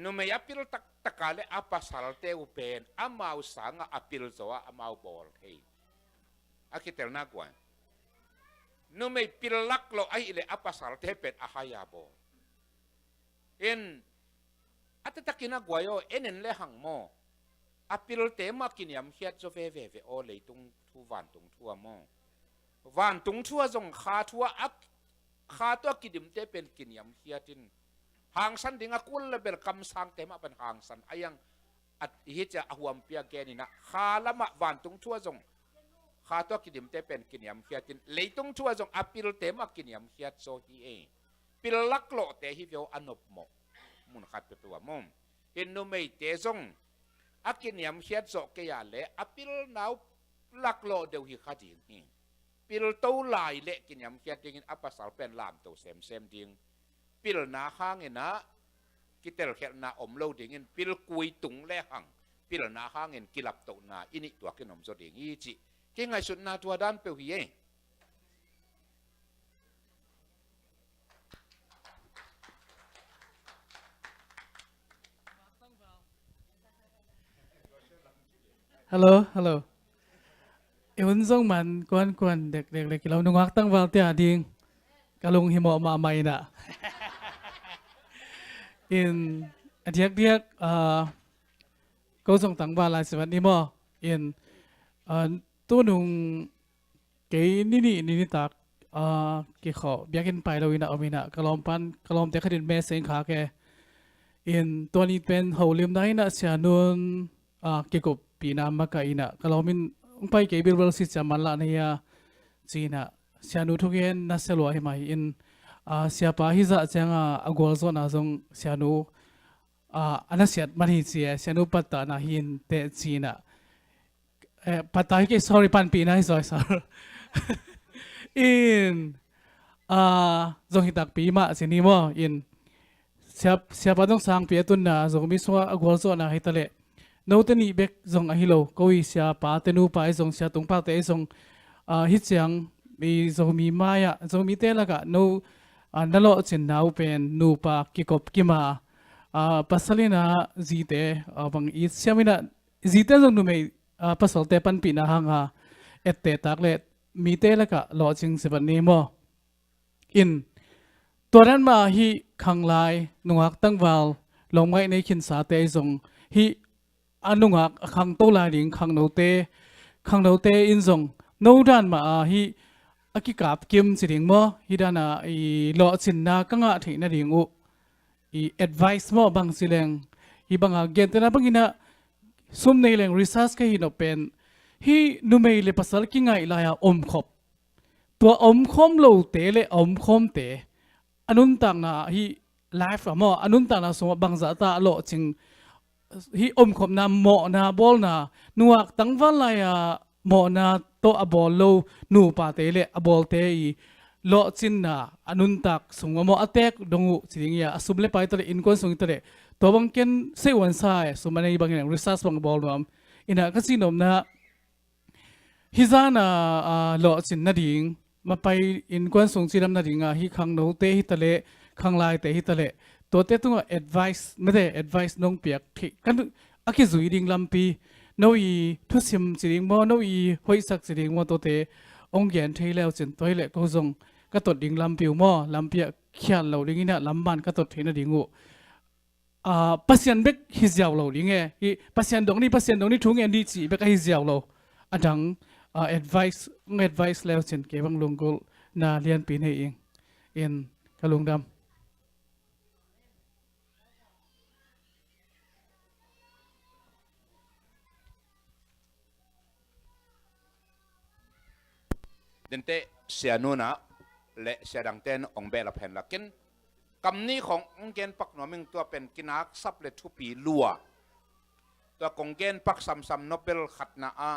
นู้ไม่อปิลตะกาเลอปัสสาวะเตอุเป็นอามาอุสังอปิลโซอามาอุบอลเฮอาคิดเตลนักว่านู้ไม่ปิลลักโลไอเลอปัสสาวะเตเป็นอาหายาบอเอ็นอัตตะกินักว่าโยเอ็นเลหังโมอปิลเตมากินยามเฮียดโซเฟโอเลยตุงทุวันตุงทัวโมวันตุงทัวจงขาทัวอักขาตัวกิดิมเตเป็นกินยามเฮียดินหางสันดิ่งกุลเลเบลคำสั่งเตมาเป็นหางสันอายังอัดฮิจะอหวมเปียแกนี่นะขาละมะวันตุงทัวจงขาตัวกิดิมเตเป็นกินยามเฮียดินเลยตุงทัวจงอปิลเตมากินยามเฮียดโซฮีเอปิลลักโลเตฮิเวออันบโมมุนขัดเปตัวมมเห็นนูไม่เตจงอากินยามเฮียดโซเกียเลอปิลนาวลักโลเดียวฮิขัดยิงปิลโตลายเละกินยำเคียดดิงอัปสารเป็นลามโตเซมดิงปิลนาห้างเงินนะกิเตลเขนาอมโลดิงปิลกุยตุงเละหังปิลนาห้างเงินกิลับโตนาอินิตัวกินอมโซดิงอีจิเก่งไงสุดนาตัวด้านเปียวฮีเอฮัลโหลฮัลโหลเอวันส่งมันกวนเด็กเราหนุ่งตั้งวาลเตียดิงกะลงหิมะมาใหม่น่ะอินอาทิตย์เดียกก็ส่งตั้งวาลายสวัสดีมั้งอินตัวหนุ่งเกยนี่ตักเกี่ยวเบียกินไปเราอินะเอาอินะกะลอมแต่ขดินแม่เสียงขาแกอินตัวนี้เป็นหัวเลี้ยมได้นะเสียนุนเกี่ยวกับปีนามากอินะกะลอมินไปเก็บบิลเบลสิจะมันละเนี่ยจีน่ะเสียนุทุกอย่างน่าเสียหลายไหมอินเสียป้าฮิจะจังกอลโซน่าจงเสียนุอันนั้นเสียมันฮิเสียนุปัตตานาหินเตจีน่ะปัตตาฮิเก sorry ปันปีน่ะ sorry อินจงฮิตักปีมาสินี่มั้งอินเสียป้าต้องสั่งเปียตุนน่ะจงมิสวากอลโซน่าฮิตเล่โน้ตนี้เบกจงอหิโลก็วิเสียป้าเตนูป้าจงเสียตรงป้าเตจงฮิตยังมีจงมีมายะจงมีเตละกะโนนั่นโลจินนาวเป็นนูป้ากิกบกิมาปัสสลินะจีเตบางอีเสียมินะจีเตจงนูไม่ปัสสลเตปันปีนะฮังฮะเอตเตตักเลมีเตละกะโลจิงสิบันนี้มั้งอินตัวนั้นมาฮีขังไลนุ่งอักตั้งวาลลงไว้ในขินสาเตจงฮีอันนุ่งอักขังโตลายดิ่งขังโนเตอินซงโนดันมาฮีอากิกับกิมสิดิ่งมั้งฮีดานะอีหล่อสินนากังอาทินาดิ่งอุอี advice มั้งบางสิเลงฮีบางอาเกนเตนะบางอินะซุ่มในเลง research ก็ฮีนอเป็นฮีนุ่มเอเลภาษากิงไงลายอมขบตัวอมคมโลเตเลอมคมเตอันนุนต่างนะฮีไลฟ์มั้งอันนุนต่างนะสมบางจัตตาโลจิงฮีอมขบนาหมอนาบอลนานัวตั้งวันไลหมอนาโตอบอลโลนูปาเตเลอบอลเตอีโลจินนาอนุนตักสงมออเตกดงอุสิงยาสุบเลไปตเลอินคอนสงตเลตัวบังเกนเซวันไซสมัยบางอย่างริซัสบังบอลนอมอินะก็สินอมนะฮิซานาโลจินนาดิงมาไปอินคอนสงสิดำนาดิงฮิคังโนเตฮิตเลคังไลเตฮิตเลตัวเตตุงadvice ไม่ได้ advice น้องเปียกที่กันอากิจุยดิ่งลำปีน้องอีทุสิมสิดิ่งมอน้องอีหอยสักสิดิ่งมอตัวเตองเกียนเทแล้วจนตัวเล็กก็ทรงก็ตดดิ่งลำปิวมอลำเปียกเขียนเราดิ่งนี่ลำบานก็ตดเทนดิ่งอุปัสยันเบกฮิจาวเราดิ่งไงปัสยันตรงนี้ทุ่งเงินดีจีเบกฮิจาวเราอันดังadviceแล้วจนเก็บังลงกุลนาเรียนปีนี้เองเอ็นกะลุงดำเดนเตเสียนูนะและเสียดังเต้นองเบลเพนละกินคำนี้ขององเกนปักหนอมิงตัวเป็นกินักซับเลทุปีลัวตัวกงเกนปักซ้ำโนเบลขัดนาอา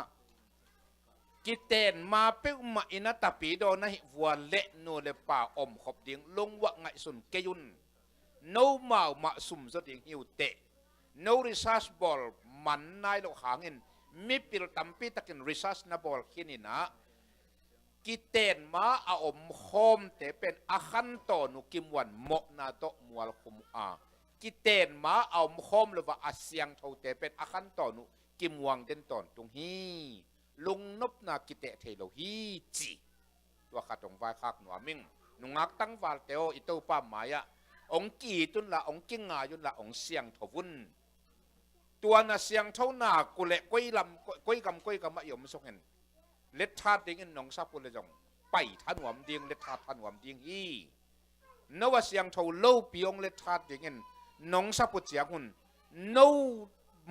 กิเตนมาเป้ามาอินาตาปีโดนะฮิวัวเละโนเลป่าอมขบดิ่งลงวะไงสุนเกยุนโนมามาสุ่มสดิ่งหิวเตโนริซัสบอลมันนายโลหางินมีปิลตัมปีตะกินริซัสนาบอลขินินะ กิเตนมาอาอมโคมแต่เป็นอาคันโตนุกิมวันโมนาโตมัวลคุมกิเตนมาเอาโคมหรือว่าอาเซียงเท่าแต่เป็นอาคันโตนุกิมวังเด่นตอนตรงฮีลุงนบนากิเตเทโลฮีจีตัวขัดตรงไฟคักหนัวมิงนุงักตั้งวาลเตโออิโตปามายะองกีตุนละองกิงงายุนละองเสียงทวุนตัวน่ะเสียงเท่าหน้ากุเละก้อยลำก้อยกำมะยมสกเห็นเล็ดทาดดิ้งน้องซับกุเลยจงไปทันหวมดิ้งเล็ดทาดทันหวมดิ้งฮีนว่าเสียงเท่าเล่าปีองเล็ดทาดดิ้งน้องซับกุเสียงหุ่นโน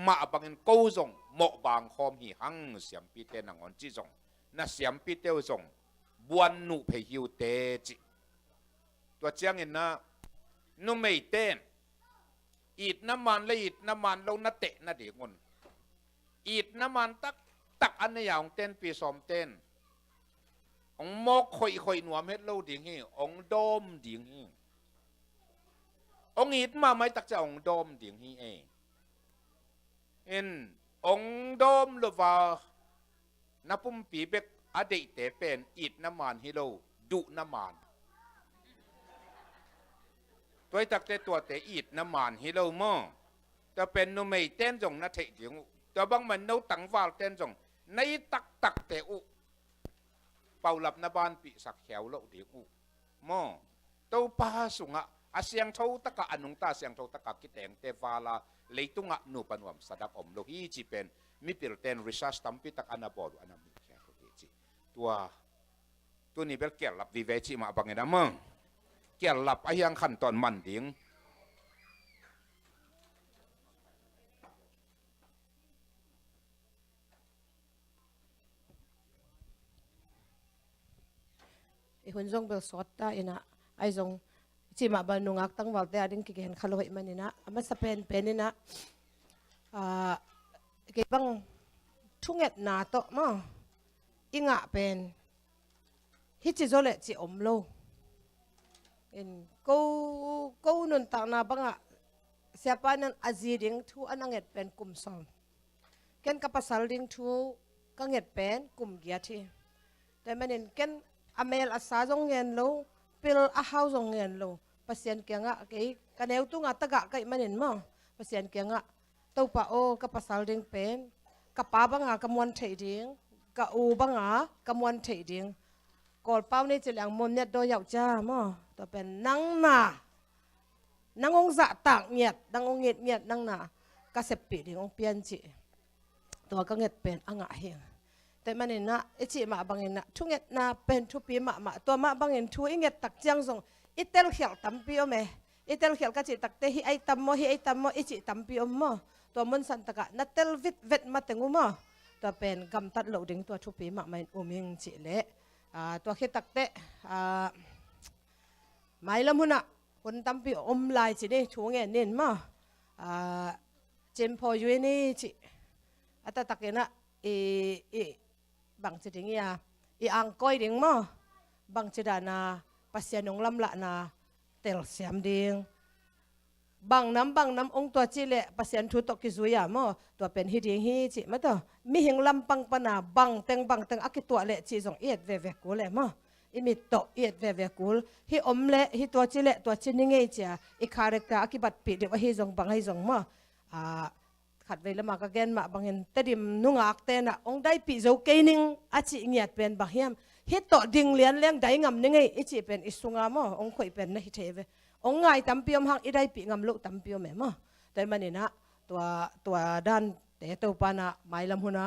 มาบังเงินกู้จงหมกบางคอมหีหังเสียมปีเตนังอนจีจงน่ะเสียมปีเตวจงบวนนุเพฮิวเตจิตัวเจียงเห็นนะนุ่มไม่เต้นอีดน้ำมันและอีดน้ำมันเรานัดเตะนัดเด็กคนอีดน้ำมันตักอันในอย่างเต้นปีสอมเต้นองมอกคอยหนวมเฮ็ดเล่าดิ่งฮีองโดมดิ่งฮีองอีดมาไม่ตักจะองโดมดิ่งฮีเององโดมหรือว่านับปุ่มปีเบกอดีตแต่เป็นอีดน้ำมันฮิโลดุน้ำมันตัวตักแต่ตัวแต่อีดน้ำมันฮิโลมอจะเป็นนุ่มไม่เต้นจงนัดเถียงจะบางมันนู้ตั้งวาลเต้นจงในตักแต่อุเป่าหลับน้ำบานปีสักแขวโลเดียอุมอตัวป้าสุงะอาเสียงเท่าตะกะอนุงตาเสียงเท่าตะกะกิแตงเตวาลาเลยตุงะนูปนวมสดับอมโลฮีจีเป็นมิปิลเตนริชาร์สตัมปิตักอนาบอลอนามิแค่ตัวจีตัวนี้เป็นเกี่ยวกับวิเวจิมาบังเงินมั้งเกี่ยวกับไอ้ยังขั้นตอนมันดิ้งไอ้คนจงเบลสอดได้นะไอ้จงจีมาบันนุงักตั้งวัลเตอดิ้งกิเห็นขลุ่ยมันนี่นะมันจะเป็นนี่นะเก็บบังทุ่งเอ็ดนาโตมั้งอิงะเป็นฮิจิโซเลจิอมโลเอ็นกูนุนตางนาบังอะเสียปานันอาจีดิ้งทูอันนังเอ็ดเป็นกลุ่มสองเกันกับภาษาดิ้งทูกังเอ็ดเป็นกลุ่มเกียรติแต่มันเห็นเกันอเมลอาซาจงเงินโลปิลอาฮาวจงเงินโลภาษาเกียงะไอ้กันเอวตุงอัตกะไก่มันเห็นมั้งภาษาเกียงะตัวป้าโอกับภาษาดิ้งเป็นกับป้าบังอะกับมวนเทดิ้งกับอูบังอะกับมวนเทดิ้งกอดเป้านี่จะหลังมนเนี่ยโดยยาวจ้ามั้งตัวเป็นนังนานังองจะต่างเงียดนังองเงียดนังนากระเสพปีดิ้งองเปลี่ยนจีตัวก็เงียดเป็นอ่างเฮียงแต่มันเห็นนะไอจีมาบังเห็นนะทุกเงียดนะเป็นทุปีมาตัวมาบังเห็นทุกเงียดตักเจียงส่งอิเตลเขียวตั้มปีอมอิเตลเขียวก็จีตักเตะไอตั้มโมไอตั้มโมไอจีตั้มปีอมโมตัวมันสันตะกะนัดเตลวิดมาถึงอุโมตัวเป็นกำตัดเหลวดิ้งตัวทุปีมาไม่อุมิงจีเละตัวคิดตักเตะไม่ละมุนอ่ะคนตั้มปีอมลายจีนี่ทุกเงียดเน้นมาเจมพออยู่นี่จีอัตตักเนะบางจุดอย่างอังก้อยดิ้งมั้งบางจุดน่ะภาษาหนองลำละน่ะเตลเสียมดิ้งบางน้ำองตัวจีเละภาษาทุตกิจุยามั้งตัวเป็นฮิดิ้งฮิจิมาตัวมีหิงลำปังปนาบางเต็งอากิตัวเละจีจงเอียดเวกูเละมั้งอิมิโตเอียดเวกูฮิอมเละฮิตัวจีเละตัวจีนิ่งเอจีอีคาแรคเตอร์อากิบัดปีเดียวฮิจงบางฮิจงมั้งขัดเวลามาก็เกณฑ์มาบางเห็นแต่ดิมนุ่งอักเตนะองได้ปีโจเกนิงอาจิเงียดเป็นบางเฮียมฮิตต่อดิ่งเลี้ยนเลี้ยงได้งำนึงไงอิจิเป็นอิสุงามองข่อยเป็นนะฮิเทเวองไงตั้มเปียมหักอีได้ปีงำลุตั้มเปียมแม่มแต่มันนี่นะตัวด้านแต่ตัวปานะไม่ลำหุนะ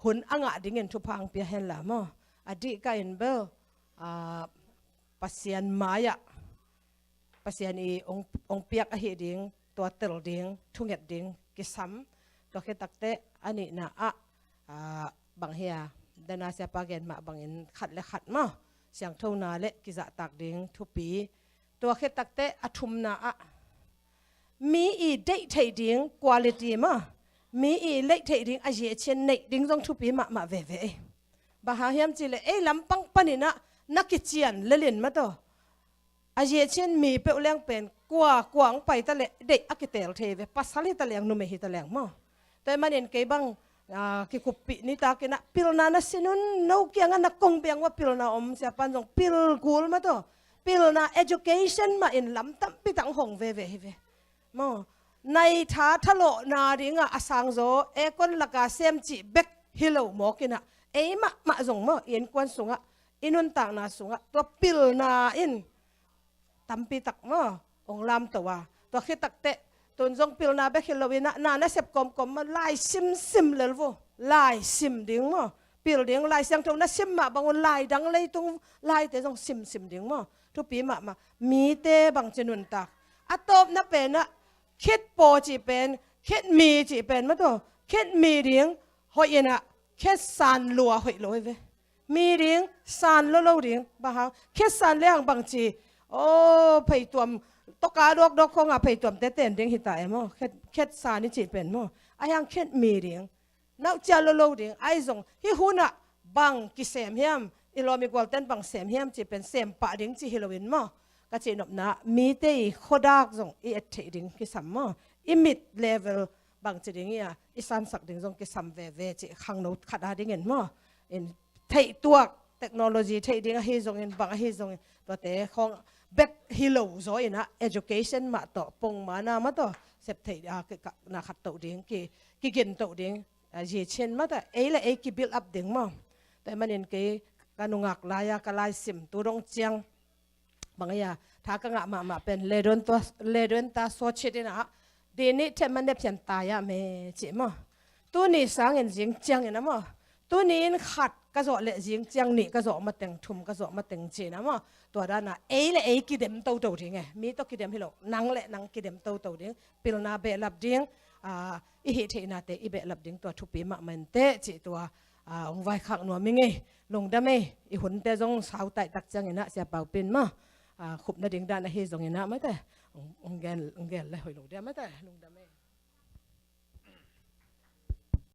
หุ่นอ่างดิ่งเงินทุพังเปียเห็นละมั้งอดีตก็เห็นเบลปัสยานมายะปัสยานีองเปียกอหิดิ่งตัวเตลดิ่งทุ่งเห็ดดิ่งกิสัมตัวคิดตักเตะอันนี้นะบางเฮียดานาเสียปาเกนมาบางอินขัดและขัดมาเสียงเท่านาเละกิจะตักดิ่งทุปีตัวคิดตักเตะอทุมนามีอีได้ไทยดิ่งคุณภาพมามีอีเล็กไทยดิ่งอาเจียเชนในดิ่งจงทุปีมาเวบางเฮียมจิเลลำปังปนินะนักกิจเจียนเล่นมาตัวอาเจียเชนมีเปลเลี้ยงเป็นกวางไปตะเลเด็กอักเตลเทเวปัสสาวะตะเลียงนุ่มหิตะเลียงมั้งแต่มันเห็นเก็บัง ki kupi ni ta kina pil na na sinun no kiang na kong piang wa pil na siapa jong pil gul ma to pil na education ma in lam tam pi tang hong ve mo nay tha thalo na ringa asang zo e kon laka sem chi bek hilo mo kina e ma jong mo in kwan sunga inun tang na sunga to pil na in tampi tak mo ong lam to wa to khitak te tun jong pil na be khilowina na sep kom ma lai sim lelvo lai sim ding mo pil ding lai sang thong na sim ma bangun lai dang lei tung lai te jong sim ding mo tu pi ma mi te bang chenun tak atop na pe na khit po chi pen khit mi chi pen ma to khit mi ding hoyena khit san lua hoi loi ve mi ding san lo ding ba ha khit san leang bang chi o phei tuamตกาดอกคงอ่ะไปตัวมเต้นเด้งหิตายมั้งแค่สานี่จีเป็นมั้งไอ้ยังแค่มีเรื่องนักเจ้าโลเรื่องไอ้จงฮิหุน่ะบังกิเสมเฮียมอีลอมีกวาลเต้นบังเสมเฮียมจีเป็นเสมปะเรื่องจีฮิโลวินมั้งก็จีนบนะมีเตยโคดากจงอีเอทเรื่องกิสัมมั้งอีมิดเลเวลบังจีเรื่องอ่ะอีสันสักเรื่องจงกิสัมเวจีขังโน้ตขัดหาเรื่องมั้งอินเทยตัวเทคโนโลยีเทยเรื่องให้จงอินบังให้จงตัวเตะของback hilo zo ina education ma to pong mana ma to sep thei na khat to ding ki gen to ding ji chen ma ta e la e ki build up ding mo ta manin ke kanungak laya kalai sim tu rong chiang bangaya tha ka nga ma pen ledon ta so chidina de ni the man ne pyan ta ya me chi mo tu ni sang en jing chiang ina mo tu ni in khat ka zo le jing chiang ni ka zo ma teng thum ka zo ma teng chi na moตัวด้านน่ะเอกิเดมโตดิ้งไงมีตัวกิเดมฮิโลนังเละนังกิเดมโตดิ้งพิลนาเบลับดิ้งอีเหตุนาเตอีเบลับดิ้งตัวทุปีมามันเตจิตัวองไว้ขักหนัวมิงไงลงดำไงอีหุ่นเตจงสาวไตตักจังเงินะเสียเป่าเป็นมาขุบนาดิ้งด้านน่ะเฮจงเงินะไม่แต่องแกนเลยหอยลงเดียไม่แต่ลงดำไง